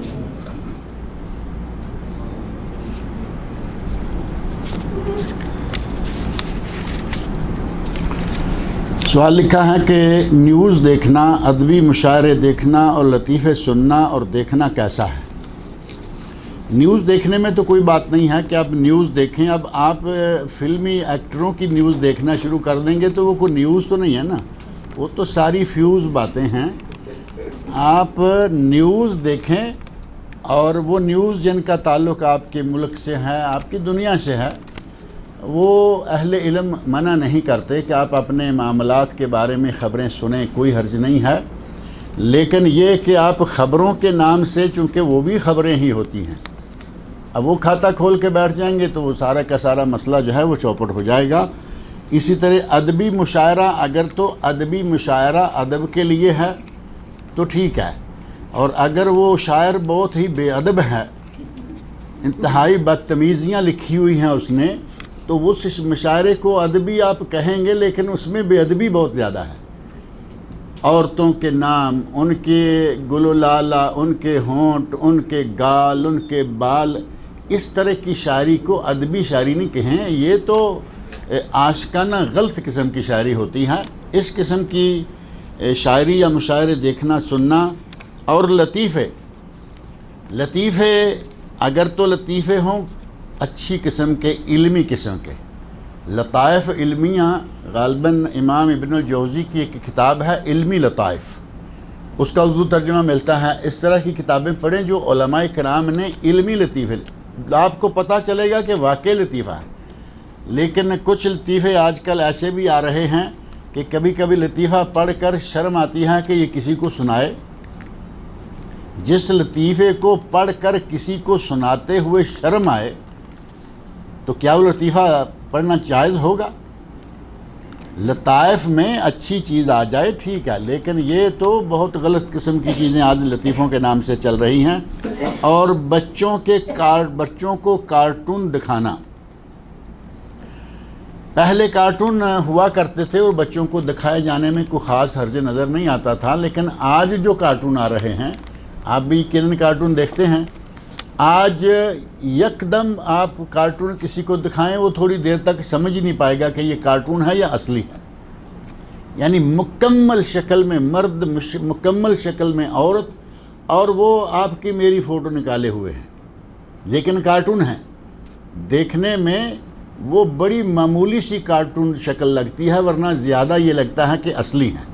سوال لکھا ہے کہ نیوز دیکھنا، ادبی مشاعرے دیکھنا اور لطیفے سننا اور دیکھنا کیسا ہے؟ نیوز دیکھنے میں تو کوئی بات نہیں ہے کہ آپ نیوز دیکھیں۔ اب آپ فلمی ایکٹروں کی نیوز دیکھنا شروع کر دیں گے تو وہ کوئی نیوز تو نہیں ہے نا، وہ تو ساری فیوز باتیں ہیں۔ آپ نیوز دیکھیں، اور وہ نیوز جن کا تعلق آپ کے ملک سے ہے، آپ کی دنیا سے ہے، وہ اہل علم منع نہیں کرتے کہ آپ اپنے معاملات کے بارے میں خبریں سنیں، کوئی حرج نہیں ہے، لیکن یہ کہ آپ خبروں کے نام سے، چونکہ وہ بھی خبریں ہی ہوتی ہیں، اب وہ کھاتا کھول کے بیٹھ جائیں گے تو وہ سارا کا سارا مسئلہ جو ہے وہ چوپٹ ہو جائے گا۔ اسی طرح ادبی مشاعرہ، اگر تو ادبی مشاعرہ ادب کے لیے ہے تو ٹھیک ہے، اور اگر وہ شاعر بہت ہی بے ادب ہے، انتہائی بدتمیزیاں لکھی ہوئی ہیں اس نے، تو وہ مشاعرے کو ادبی آپ کہیں گے لیکن اس میں بے ادبی بہت زیادہ ہے۔ عورتوں کے نام، ان کے گل و لالہ، ان کے ہونٹ، ان کے گال، ان کے بال، اس طرح کی شاعری کو ادبی شاعری نہیں کہیں، یہ تو عاشقانہ غلط قسم کی شاعری ہوتی ہے۔ اس قسم کی شاعری یا مشاعرے دیکھنا، سننا اور لطیفے لطیفے اگر تو لطیفے ہوں اچھی قسم کے، علمی قسم کے، لطائف علمیہ، غالباً امام ابن الجوزی کی ایک کتاب ہے علمی لطائف، اس کا اردو ترجمہ ملتا ہے۔ اس طرح کی کتابیں پڑھیں جو علماء کرام نے علمی لطیفے، آپ کو پتہ چلے گا کہ واقعی لطیفہ ہے۔ لیکن کچھ لطیفے آج کل ایسے بھی آ رہے ہیں کہ کبھی کبھی لطیفہ پڑھ کر شرم آتی ہے کہ یہ کسی کو سنائے۔ جس لطیفے کو پڑھ کر کسی کو سناتے ہوئے شرم آئے تو کیا وہ لطیفہ پڑھنا جائز ہوگا؟ لطائف میں اچھی چیز آ جائے ٹھیک ہے، لیکن یہ تو بہت غلط قسم کی چیزیں آج لطیفوں کے نام سے چل رہی ہیں۔ اور بچوں کو کارٹون دکھانا، پہلے کارٹون ہوا کرتے تھے اور بچوں کو دکھائے جانے میں کوئی خاص حرج نظر نہیں آتا تھا، لیکن آج جو کارٹون آ رہے ہیں، آپ بھی کرن کارٹون دیکھتے ہیں، آج یکدم آپ کارٹون کسی کو دکھائیں وہ تھوڑی دیر تک سمجھ ہی نہیں پائے گا کہ یہ کارٹون ہے یا اصلی ہے۔ یعنی مکمل شکل میں مرد، مکمل شکل میں عورت، اور وہ آپ کی میری فوٹو نکالے ہوئے ہیں، لیکن کارٹون ہیں۔ دیکھنے میں وہ بڑی معمولی سی کارٹون شکل لگتی ہے، ورنہ زیادہ یہ لگتا ہے کہ اصلی ہیں۔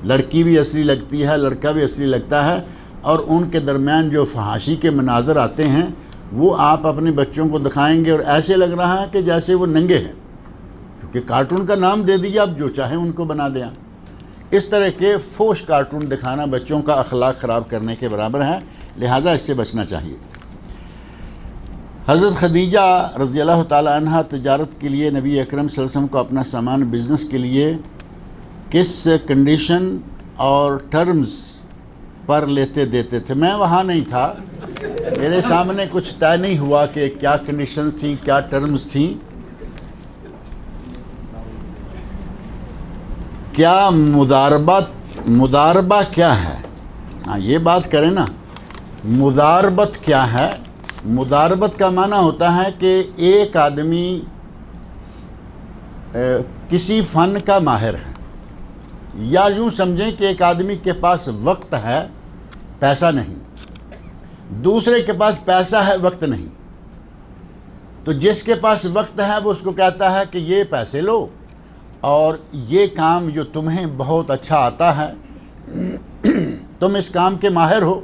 لڑکی بھی اصلی لگتی ہے، لڑکا بھی اصلی لگتا ہے، اور ان کے درمیان جو فحاشی کے مناظر آتے ہیں وہ آپ اپنے بچوں کو دکھائیں گے اور ایسے لگ رہا ہے کہ جیسے وہ ننگے ہیں، کیونکہ کارٹون کا نام دے دیجیے، آپ جو چاہیں ان کو بنا دیں۔ اس طرح کے فوش کارٹون دکھانا بچوں کا اخلاق خراب کرنے کے برابر ہے، لہذا اس سے بچنا چاہیے۔ حضرت خدیجہ رضی اللہ تعالی عنہ تجارت کے لیے نبی اکرم صلی اللہ علیہ وسلم کو اپنا سامان بزنس کے لیے کس کنڈیشن اور ٹرمز پر لیتے دیتے تھے؟ میں وہاں نہیں تھا، میرے سامنے کچھ طے نہیں ہوا کہ کیا کنڈیشنز تھیں، کیا ٹرمز تھیں۔ کیا مضاربہ کیا ہے؟ ہاں یہ بات کریں نا، مضاربت کیا ہے؟ مضاربت کا معنی ہوتا ہے کہ ایک آدمی کسی فن کا ماہر ہے، یا یوں سمجھیں کہ ایک آدمی کے پاس وقت ہے، پیسہ نہیں، دوسرے کے پاس پیسہ ہے، وقت نہیں، تو جس کے پاس وقت ہے وہ اس کو کہتا ہے کہ یہ پیسے لو اور یہ کام جو تمہیں بہت اچھا آتا ہے، تم اس کام کے ماہر ہو،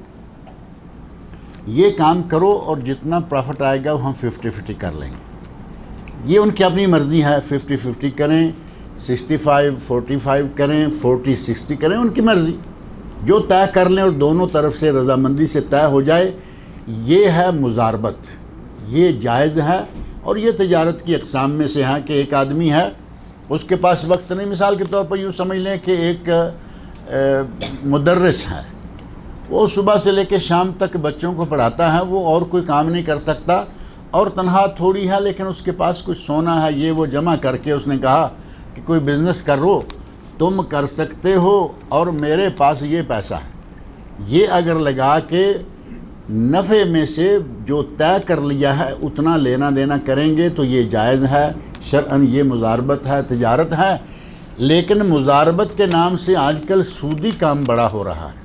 یہ کام کرو اور جتنا پروفٹ آئے گا وہ ہم 50-50 کر لیں گے۔ یہ ان کی اپنی مرضی ہے، 50-50 کریں، 65-45 کریں، 40-60 کریں، ان کی مرضی، جو طے کر لیں اور دونوں طرف سے رضامندی سے طے ہو جائے، یہ ہے مضاربت، یہ جائز ہے۔ اور یہ تجارت کی اقسام میں سے ہے کہ ایک آدمی ہے، اس کے پاس وقت نہیں، مثال کے طور پر یوں سمجھ لیں کہ ایک مدرس ہے، وہ صبح سے لے کے شام تک بچوں کو پڑھاتا ہے، وہ اور کوئی کام نہیں کر سکتا، اور تنہا تھوڑی ہے، لیکن اس کے پاس کچھ سونا ہے، یہ وہ جمع کر کے اس نے کہا کہ کوئی بزنس کرو، تم کر سکتے ہو اور میرے پاس یہ پیسہ ہے، یہ اگر لگا کے نفع میں سے جو طے کر لیا ہے اتنا لینا دینا کریں گے تو یہ جائز ہے، شرعاً یہ مضاربت ہے، تجارت ہے۔ لیکن مضاربت کے نام سے آج کل سودی کام بڑا ہو رہا ہے۔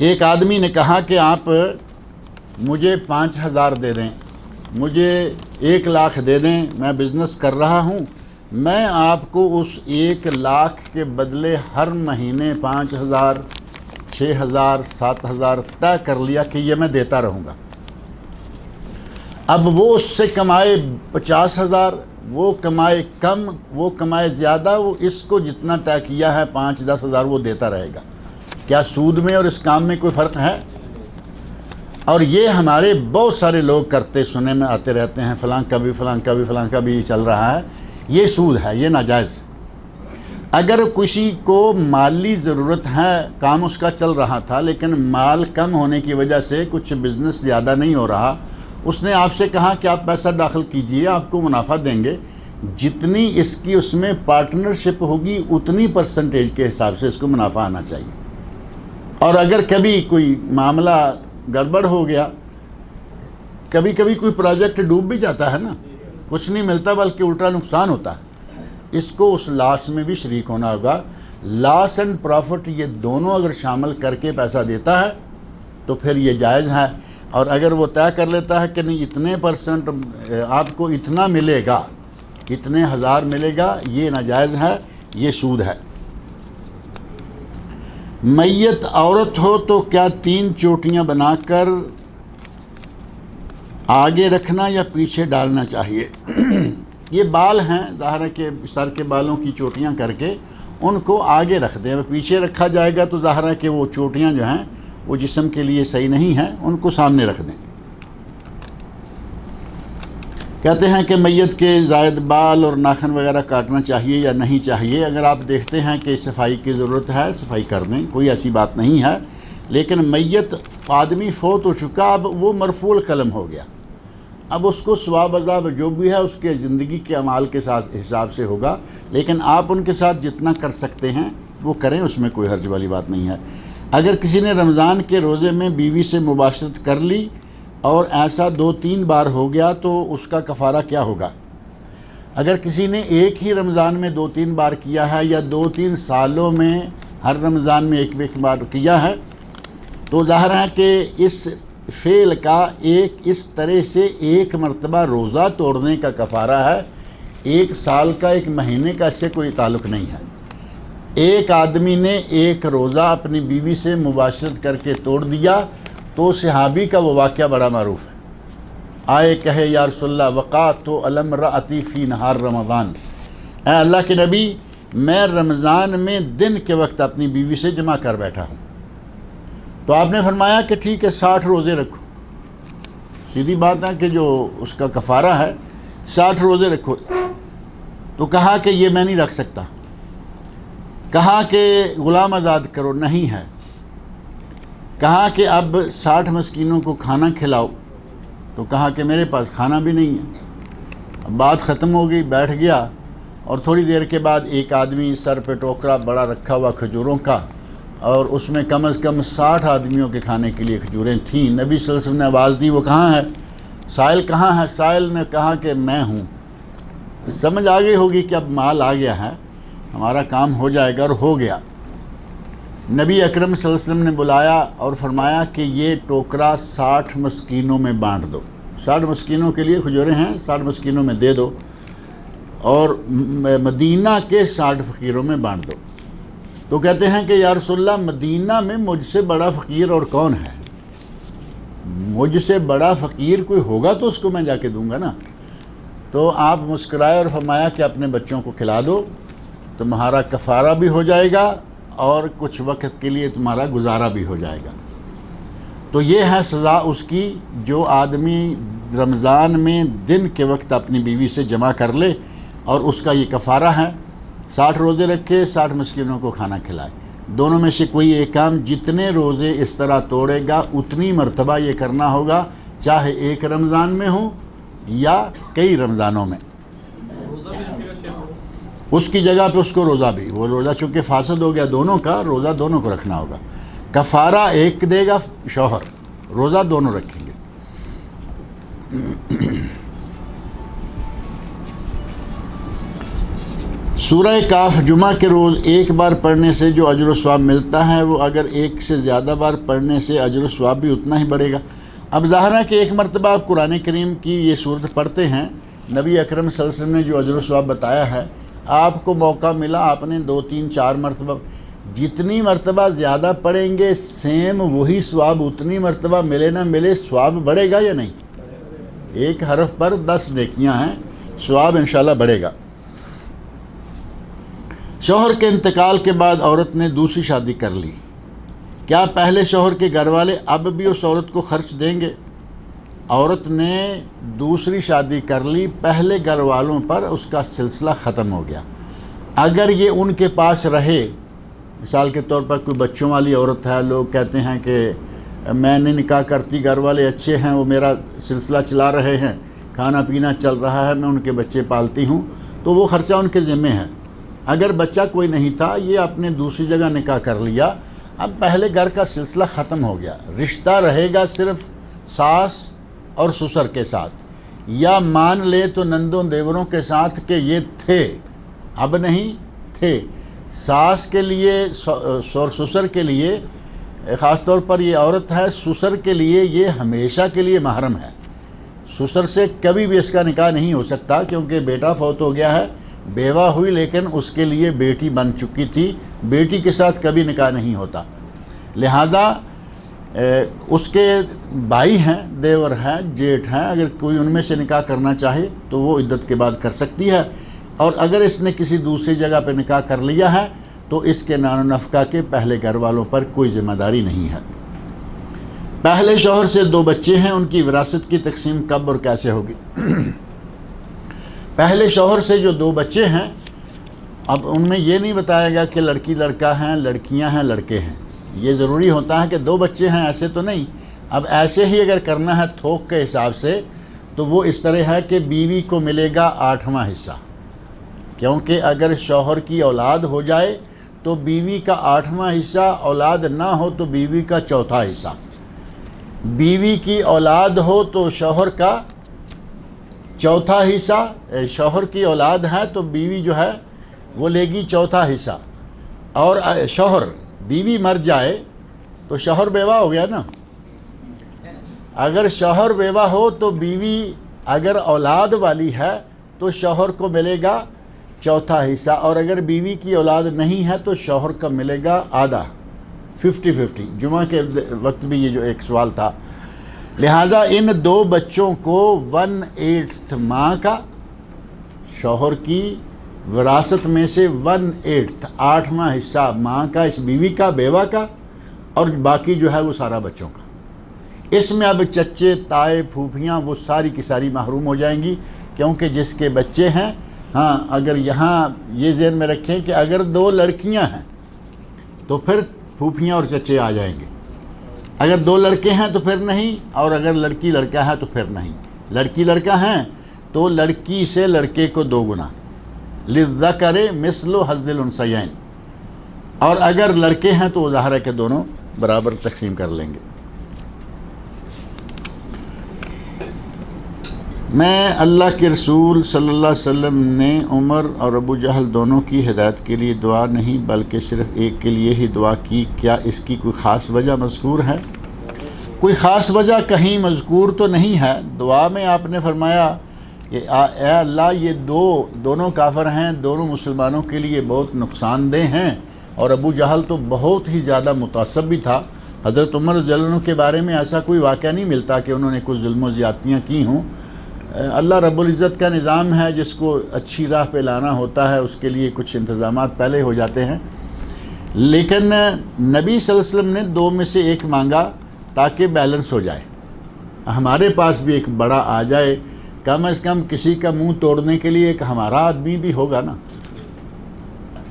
ایک آدمی نے کہا کہ آپ مجھے 5,000 دے دیں، مجھے 1 لاکھ دے دیں، میں بزنس کر رہا ہوں، میں آپ کو اس 1 لاکھ کے بدلے ہر مہینے 5,000 6,000 7,000 طے کر لیا کہ یہ میں دیتا رہوں گا۔ اب وہ اس سے کمائے 50,000، وہ کمائے کم، وہ کمائے زیادہ، وہ اس کو جتنا طے کیا ہے 5-10,000 وہ دیتا رہے گا۔ کیا سود میں اور اس کام میں کوئی فرق ہے؟ اور یہ ہمارے بہت سارے لوگ کرتے سنے میں آتے رہتے ہیں، فلاں کا بھی فلاں کا بھی فلاں کا بھی چل رہا ہے، یہ سود ہے، یہ ناجائز۔ اگر کسی کو مالی ضرورت ہے، کام اس کا چل رہا تھا لیکن مال کم ہونے کی وجہ سے کچھ بزنس زیادہ نہیں ہو رہا، اس نے آپ سے کہا کہ آپ پیسہ داخل کیجئے، آپ کو منافع دیں گے، جتنی اس کی اس میں پارٹنرشپ ہوگی اتنی پرسنٹیج کے حساب سے اس کو منافع آنا چاہیے۔ اور اگر کبھی کوئی معاملہ گڑبڑ ہو گیا، کبھی کبھی کوئی پروجیکٹ ڈوب بھی جاتا ہے نا، کچھ نہیں ملتا بلکہ الٹا نقصان ہوتا ہے، اس کو اس لاس میں بھی شریک ہونا ہوگا۔ لاس اینڈ پروفٹ یہ دونوں اگر شامل کر کے پیسہ دیتا ہے تو پھر یہ جائز ہے. اور اگر وہ طے کر لیتا ہے کہ نہیں اتنے پرسنٹ آپ کو اتنا ملے گا، اتنے ہزار ملے گا، یہ ناجائز ہے، یہ سود ہے. میت عورت ہو تو کیا 3 چوٹیاں بنا کر آگے رکھنا یا پیچھے ڈالنا چاہیے؟ یہ بال ہیں، ظاہر ہے کہ سر کے بالوں کی چوٹیاں کر کے ان کو آگے رکھ دیں. پیچھے رکھا جائے گا تو ظاہر ہے کہ وہ چوٹیاں جو ہیں وہ جسم کے لیے صحیح نہیں ہیں، ان کو سامنے رکھ دیں. کہتے ہیں کہ میت کے زائد بال اور ناخن وغیرہ کاٹنا چاہیے یا نہیں چاہیے؟ اگر آپ دیکھتے ہیں کہ صفائی کی ضرورت ہے، صفائی کر دیں، کوئی ایسی بات نہیں ہے. لیکن میت آدمی فوت ہو چکا، اب وہ مرفوع القلم ہو گیا، اب اس کو ثواب عذاب جو بھی ہے اس کے زندگی کے اعمال کے ساتھ حساب سے ہوگا. لیکن آپ ان کے ساتھ جتنا کر سکتے ہیں وہ کریں، اس میں کوئی حرج والی بات نہیں ہے. اگر کسی نے رمضان کے روزے میں بیوی سے مباشرت کر لی اور ایسا 2-3 بار ہو گیا تو اس کا کفارہ کیا ہوگا؟ اگر کسی نے ایک ہی رمضان میں 2-3 بار کیا ہے یا 2-3 سالوں میں ہر رمضان میں ایک بار کیا ہے تو ظاہر ہے کہ اس فعل کا اس طرح سے 1 مرتبہ روزہ توڑنے کا کفارہ ہے. 1 سال کا 1 مہینے کا اس سے کوئی تعلق نہیں ہے. ایک آدمی نے 1 روزہ اپنی بیوی سے مباشرت کر کے توڑ دیا تو صحابی کا وہ واقعہ بڑا معروف ہے. آئے کہے یا رسول اللہ وقعت الامرأۃ فی نہار رمضان، اے اللہ کے نبی میں رمضان میں دن کے وقت اپنی بیوی سے جمع کر بیٹھا ہوں. تو آپ نے فرمایا کہ ٹھیک ہے 60 روزے رکھو. سیدھی بات ہے کہ جو اس کا کفارہ ہے 60 روزے رکھو. تو کہا کہ یہ میں نہیں رکھ سکتا. کہا کہ غلام آزاد کرو، نہیں ہے. کہا کہ اب 60 مسکینوں کو کھانا کھلاؤ، تو کہا کہ میرے پاس کھانا بھی نہیں ہے. اب بات ختم ہو گئی، بیٹھ گیا اور تھوڑی دیر کے بعد ایک آدمی سر پہ ٹوکرا بڑا رکھا ہوا کھجوروں کا اور اس میں کم از کم 60 آدمیوں کے کھانے کے لیے کھجوریں تھیں. نبی صلی اللہ علیہ وسلم نے آواز دی وہ کہاں ہے؟ سائل کہاں ہے؟ سائل نے کہا کہ میں ہوں. سمجھ آ گئی ہوگی کہ اب مال آ گیا ہے، ہمارا کام ہو جائے گا، اور ہو گیا. نبی اکرم صلی اللہ علیہ وسلم نے بلایا اور فرمایا کہ یہ ٹوکرا 60 مسکینوں میں بانٹ دو. 60 مسکینوں کے لیے کھجوریں ہیں، 60 مسکینوں میں دے دو اور مدینہ کے 60 فقیروں میں بانٹ دو. تو کہتے ہیں کہ یا رسول اللہ مدینہ میں مجھ سے بڑا فقیر اور کون ہے؟ مجھ سے بڑا فقیر کوئی ہوگا تو اس کو میں جا کے دوں گا نا. تو آپ مسکرائے اور فرمایا کہ اپنے بچوں کو کھلا دو، تمہارا کفارہ بھی ہو جائے گا اور کچھ وقت کے لیے تمہارا گزارا بھی ہو جائے گا. تو یہ ہے سزا اس کی جو آدمی رمضان میں دن کے وقت اپنی بیوی سے جمع کر لے اور اس کا یہ کفارہ ہے. 60 روزے رکھے، 60 مسکینوں کو کھانا کھلائے. دونوں میں سے کوئی ایک کام جتنے روزے اس طرح توڑے گا اتنی مرتبہ یہ کرنا ہوگا، چاہے ایک رمضان میں ہو یا کئی رمضانوں میں. اس کی جگہ پہ اس کو روزہ بھی، وہ روزہ چونکہ فاسد ہو گیا دونوں کا، روزہ دونوں کو رکھنا ہوگا. کفارہ ایک دے گا شوہر، روزہ دونوں رکھیں گے. سورہ کاف جمعہ کے روز ایک بار پڑھنے سے جو اجر و ثواب ملتا ہے وہ اگر ایک سے زیادہ بار پڑھنے سے اجر و ثواب بھی اتنا ہی بڑھے گا. اب ظاہر ہے کہ ایک مرتبہ آپ قرآن کریم کی یہ صورت پڑھتے ہیں، نبی اکرم صلی اللہ علیہ وسلم نے جو اجر و ثواب بتایا ہے، آپ کو موقع ملا آپ نے 2 3 4 مرتبہ، جتنی مرتبہ زیادہ پڑھیں گے سیم وہی ثواب اتنی مرتبہ ملے نہ ملے ثواب بڑھے گا یا نہیں؟ ایک حرف پر 10 نیکیاں ہیں، ثواب انشاءاللہ بڑھے گا. شوہر کے انتقال کے بعد عورت نے دوسری شادی کر لی، کیا پہلے شوہر کے گھر والے اب بھی اس عورت کو خرچ دیں گے؟ عورت نے دوسری شادی کر لی، پہلے گھر والوں پر اس کا سلسلہ ختم ہو گیا. اگر یہ ان کے پاس رہے، مثال کے طور پر کوئی بچوں والی عورت ہے، لوگ کہتے ہیں کہ میں نے نکاح کرتی، گھر والے اچھے ہیں، وہ میرا سلسلہ چلا رہے ہیں، کھانا پینا چل رہا ہے، میں ان کے بچے پالتی ہوں، تو وہ خرچہ ان کے ذمہ ہے. اگر بچہ کوئی نہیں تھا، یہ اپنے دوسری جگہ نکاح کر لیا، اب پہلے گھر کا سلسلہ ختم ہو گیا، رشتہ رہے گا صرف ساس اور سسر کے ساتھ، یا مان لے تو نندوں دیوروں کے ساتھ کہ یہ تھے اب نہیں تھے. ساس کے لیے اور سسر کے لیے خاص طور پر یہ عورت ہے، سسر کے لیے یہ ہمیشہ کے لیے محرم ہے، سسر سے کبھی بھی اس کا نکاح نہیں ہو سکتا، کیونکہ بیٹا فوت ہو گیا ہے، بیوہ ہوئی لیکن اس کے لیے بیٹی بن چکی تھی، بیٹی کے ساتھ کبھی نکاح نہیں ہوتا۔ لہذا اس کے بھائی ہیں، دیور ہیں، جیٹھ ہیں، اگر کوئی ان میں سے نکاح کرنا چاہے تو وہ عدت کے بعد کر سکتی ہے، اور اگر اس نے کسی دوسری جگہ پہ نکاح کر لیا ہے تو اس کے نان و نفقہ کے پہلے گھر والوں پر کوئی ذمہ داری نہیں ہے۔ پہلے شوہر سے 2 بچے ہیں، ان کی وراثت کی تقسیم کب اور کیسے ہوگی؟ پہلے شوہر سے جو 2 بچے ہیں، اب ان میں یہ نہیں بتایا گیا کہ لڑکی لڑکا ہیں، لڑکیاں ہیں، لڑکے ہیں، یہ ضروری ہوتا ہے کہ 2 بچے ہیں، ایسے تو نہیں۔ اب ایسے ہی اگر کرنا ہے تھوک کے حساب سے تو وہ اس طرح ہے کہ بیوی کو ملے گا 8واں حصہ، کیونکہ اگر شوہر کی اولاد ہو جائے تو بیوی کا 8واں حصہ، اولاد نہ ہو تو بیوی کا 4تھا حصہ، بیوی کی اولاد ہو تو شوہر کا 4تھا حصہ، شوہر کی اولاد ہے تو بیوی جو ہے وہ لے گی 4تھا حصہ، اور شوہر بیوی مر جائے تو شوہر بیوہ ہو گیا نا۔ اگر شوہر بیوہ ہو تو بیوی اگر اولاد والی ہے تو شوہر کو ملے گا 4تھا حصہ، اور اگر بیوی کی اولاد نہیں ہے تو شوہر کا ملے گا آدھا، 50-50۔ جمعہ کے وقت بھی یہ جو ایک سوال تھا، لہذا ان 2 بچوں کو 1/8 ماں کا، شوہر کی وراثت میں سے 1/8 8واں حصہ ماں کا، اس بیوی کا، بیوہ کا، اور باقی جو ہے وہ سارا بچوں کا۔ اس میں اب چچے، تائے، پھوپھیاں وہ ساری کی ساری محروم ہو جائیں گی، کیونکہ جس کے بچے ہیں، ہاں اگر یہاں یہ ذہن میں رکھیں کہ اگر 2 لڑکیاں ہیں تو پھر پھوپھیاں اور چچے آ جائیں گے، اگر 2 لڑکے ہیں تو پھر نہیں، اور اگر لڑکی لڑکا ہے تو پھر نہیں۔ لڑکی لڑکا ہیں تو لڑکی سے لڑکے کو 2 گنا، للذکر مثل حظ الانثیین، اور اگر لڑکے ہیں تو ظاہر ہے کہ دونوں برابر تقسیم کر لیں گے۔ میں اللہ کے رسول صلی اللہ علیہ وسلم نے عمر اور ابو جہل دونوں کی ہدایت کے لیے دعا نہیں بلکہ صرف ایک کے لیے ہی دعا کی، کیا اس کی کوئی خاص وجہ مذکور ہے؟ کوئی خاص وجہ کہیں مذکور تو نہیں ہے۔ دعا میں آپ نے فرمایا کہ اے اللہ یہ دونوں کافر ہیں، دونوں مسلمانوں کے لیے بہت نقصان دہ ہیں، اور ابو جہل تو بہت ہی زیادہ متعصب بھی تھا۔ حضرت عمر رضی اللہ عنہ کے بارے میں ایسا کوئی واقعہ نہیں ملتا کہ انہوں نے کوئی ظلم و زیادتیاں کی ہوں۔ اللہ رب العزت کا نظام ہے، جس کو اچھی راہ پہ لانا ہوتا ہے اس کے لیے کچھ انتظامات پہلے ہو جاتے ہیں، لیکن نبی صلی اللہ علیہ وسلم نے 2 میں سے 1 مانگا تاکہ بیلنس ہو جائے، ہمارے پاس بھی ایک بڑا آ جائے، کم از کم کسی کا منہ توڑنے کے لیے ایک ہمارا آدمی بھی ہوگا نا۔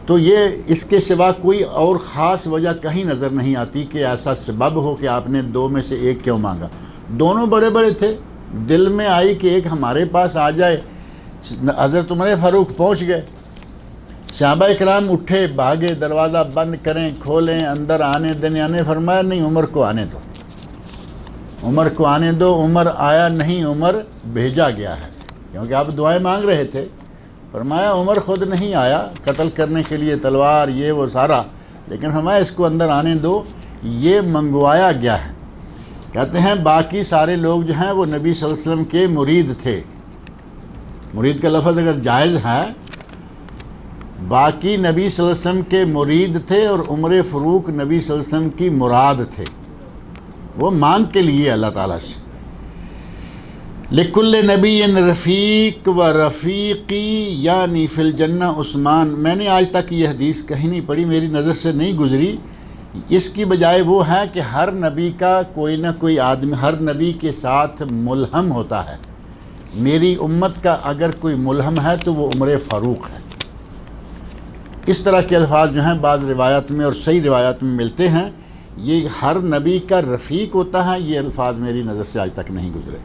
تو یہ اس کے سوا کوئی اور خاص وجہ کہیں نظر نہیں آتی کہ ایسا سبب ہو کہ آپ نے 2 میں سے 1 کیوں مانگا۔ دونوں بڑے بڑے تھے، دل میں آئی کہ ایک ہمارے پاس آ جائے۔ حضرت عمر فاروق پہنچ گئے، صحابہ کرام اٹھے، بھاگے، دروازہ بند کریں، کھولیں، اندر آنے دینے، نے فرمایا نہیں، عمر کو آنے دو، عمر کو آنے دو۔ عمر آیا نہیں، عمر بھیجا گیا ہے، کیونکہ آپ دعائیں مانگ رہے تھے۔ فرمایا عمر خود نہیں آیا قتل کرنے کے لیے، تلوار یہ وہ سارا، لیکن فرمایا اس کو اندر آنے دو، یہ منگوایا گیا ہے۔ کہتے ہیں باقی سارے لوگ جو ہیں وہ نبی صلی اللہ علیہ وسلم کے مرید تھے۔ مرید کا لفظ اگر جائز ہے، باقی نبی صلی اللہ علیہ وسلم کے مرید تھے، اور عمر فاروق نبی صلی اللہ علیہ وسلم کی مراد تھے، وہ مانگ کے لیے اللہ تعالیٰ سے۔ لِكُلِّ نَبِيٍّ رَفِيقٌ وَرَفِيقِي یعنی فی الجنہ عثمان۔ میں نے آج تک یہ حدیث کہیں نہیں پڑھی، میری نظر سے نہیں گزری۔ اس کی بجائے وہ ہے کہ ہر نبی کا کوئی نہ کوئی آدمی ہر نبی کے ساتھ ملہم ہوتا ہے۔ میری امت کا اگر کوئی ملہم ہے تو وہ عمر فاروق ہے۔ اس طرح کے الفاظ جو ہیں بعض روایات میں اور صحیح روایات میں ملتے ہیں، یہ ہر نبی کا رفیق ہوتا ہے، یہ الفاظ میری نظر سے آج تک نہیں گزرے۔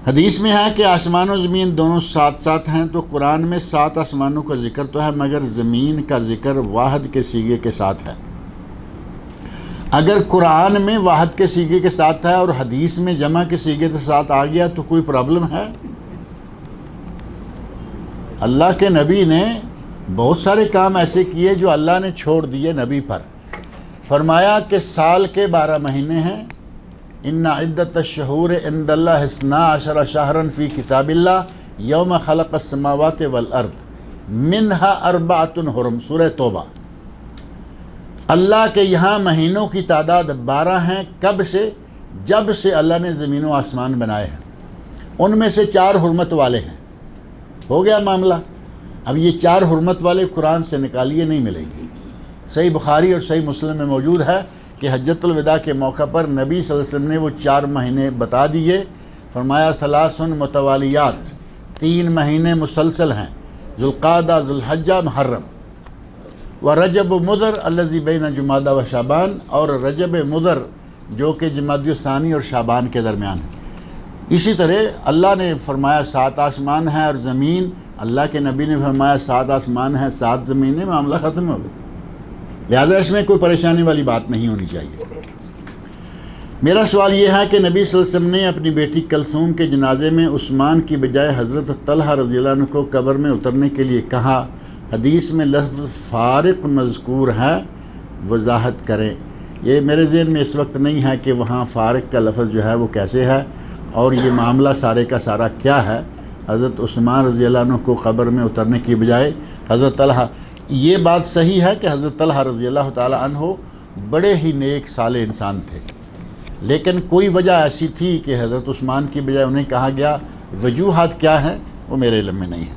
حدیث میں ہے کہ آسمان و زمین دونوں ساتھ ساتھ ہیں، تو قرآن میں 7 آسمانوں کا ذکر تو ہے، مگر زمین کا ذکر واحد کے صیغے کے ساتھ ہے۔ اگر قرآن میں واحد کے صیغے کے ساتھ ہے اور حدیث میں جمع کے صیغے کے ساتھ آ گیا تو کوئی پرابلم ہے؟ اللہ کے نبی نے بہت سارے کام ایسے کیے جو اللہ نے چھوڑ دیے نبی پر۔ فرمایا کہ سال کے 12 مہینے ہیں، ان عدت الشہور عند اللہ 12 شہرا فی کتاب اللہ یوم خلق السماوات والارض منہا 4 حرم، سورہ توبہ۔ اللہ کے یہاں مہینوں کی تعداد 12 ہیں، کب سے؟ جب سے اللہ نے زمین و آسمان بنائے ہیں، ان میں سے 4 حرمت والے ہیں۔ ہو گیا معاملہ۔ اب یہ 4 حرمت والے قرآن سے نکالیے، نہیں ملیں گے۔ صحیح بخاری اور صحیح مسلم میں موجود ہے کہ حجۃ الوداع کے موقع پر نبی صلی اللہ علیہ وسلم نے وہ 4 مہینے بتا دیے۔ فرمایا 3 متوالیات، 3 مہینے مسلسل ہیں، ذوالقعدہ، ذوالحجہ، محرم، ورجب مضر الذی بین جمادی و شعبان، اور رجب مضر جو کہ جمادی الثانی اور شعبان کے درمیان ہے۔ اسی طرح اللہ نے فرمایا 7 آسمان ہیں اور زمین، اللہ کے نبی نے فرمایا 7 آسمان ہیں 7 زمینیں، معاملہ ختم ہو گیا۔ لہذا اس میں کوئی پریشانی والی بات نہیں ہونی چاہیے۔ میرا سوال یہ ہے کہ نبی صلی اللہ علیہ وسلم نے اپنی بیٹی کلثوم کے جنازے میں عثمان کی بجائے حضرت طلحہ رضی اللہ عنہ کو قبر میں اترنے کے لیے کہا، حدیث میں لفظ فارق مذکور ہے، وضاحت کریں۔ یہ میرے ذہن میں اس وقت نہیں ہے کہ وہاں فارق کا لفظ جو ہے وہ کیسے ہے اور یہ معاملہ سارے کا سارا کیا ہے۔ حضرت عثمان رضی اللہ عنہ کو قبر میں اترنے کی بجائے حضرت طلحہ، یہ بات صحیح ہے کہ حضرت طلحہ رضی اللہ تعالی عنہ بڑے ہی نیک صالح انسان تھے، لیکن کوئی وجہ ایسی تھی کہ حضرت عثمان کی بجائے انہیں کہا گیا۔ وجوہات کیا ہیں وہ میرے علم میں نہیں ہے۔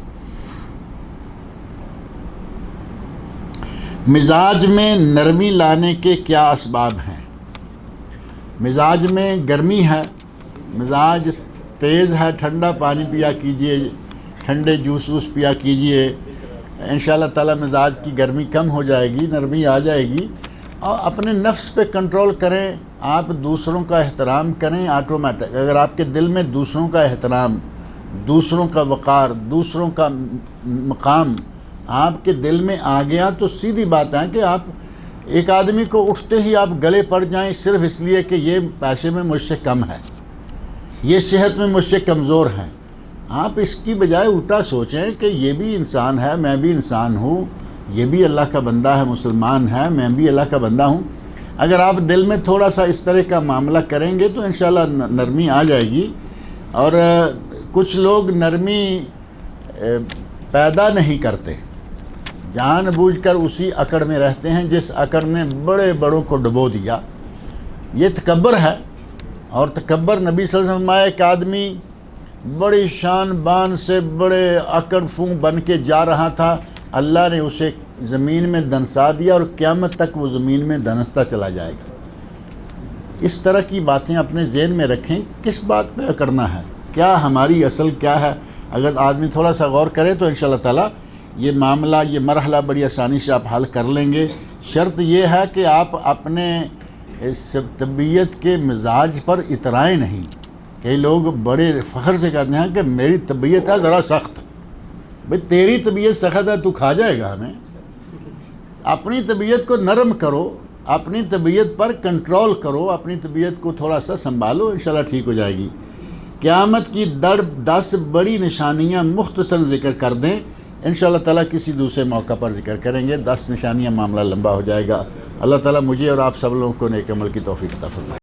مزاج میں نرمی لانے کے کیا اسباب ہیں؟ مزاج میں گرمی ہے، مزاج تیز ہے، ٹھنڈا پانی پیا کیجئے، ٹھنڈے جوس ووس پیا کیجئے، انشاءاللہ تعالی مزاج کی گرمی کم ہو جائے گی، نرمی آ جائے گی۔ اور اپنے نفس پہ کنٹرول کریں، آپ دوسروں کا احترام کریں آٹومیٹک۔ اگر آپ کے دل میں دوسروں کا احترام، دوسروں کا وقار، دوسروں کا مقام آپ کے دل میں آ گیا تو سیدھی بات ہے کہ آپ ایک آدمی کو اٹھتے ہی آپ گلے پڑ جائیں صرف اس لیے کہ یہ پیسے میں مجھ سے کم ہے، یہ صحت میں مجھ سے کمزور ہے۔ آپ اس کی بجائے الٹا سوچیں کہ یہ بھی انسان ہے، میں بھی انسان ہوں، یہ بھی اللہ کا بندہ ہے، مسلمان ہے، میں بھی اللہ کا بندہ ہوں۔ اگر آپ دل میں تھوڑا سا اس طرح کا معاملہ کریں گے تو انشاءاللہ نرمی آ جائے گی۔ اور کچھ لوگ نرمی پیدا نہیں کرتے، جان بوجھ کر اسی اکڑ میں رہتے ہیں جس اکڑ نے بڑے بڑوں کو ڈبو دیا۔ یہ تکبر ہے، اور تکبر نبی صلی اللہ علیہ وسلم، ایک آدمی بڑی شان بان سے بڑے اکڑ فون بن کے جا رہا تھا، اللہ نے اسے زمین میں دنسا دیا اور قیامت تک وہ زمین میں دنستا چلا جائے گا۔ اس طرح کی باتیں اپنے ذہن میں رکھیں، کس بات پہ اکڑنا ہے، کیا ہماری اصل کیا ہے۔ اگر آدمی تھوڑا سا غور کرے تو انشاءاللہ تعالی یہ معاملہ، یہ مرحلہ بڑی آسانی سے آپ حل کر لیں گے۔ شرط یہ ہے کہ آپ اپنے طبیعت کے مزاج پر اترائیں نہیں۔ کئی لوگ بڑے فخر سے کہتے ہیں کہ میری طبیعت ہے ذرا سخت۔ بھئی تیری طبیعت سخت ہے تو کھا جائے گا ہمیں۔ اپنی طبیعت کو نرم کرو، اپنی طبیعت پر کنٹرول کرو، اپنی طبیعت کو تھوڑا سا سنبھالو، انشاءاللہ ٹھیک ہو جائے گی۔ قیامت کی 10 بڑی نشانیاں مختصر ذکر کر دیں، انشاءاللہ تعالیٰ کسی دوسرے موقع پر ذکر کریں گے۔ 10 نشانیاں، معاملہ لمبا ہو جائے گا۔ اللہ تعالیٰ مجھے اور آپ سب لوگوں کو نیک عمل کی توفیق عطا فرمائے۔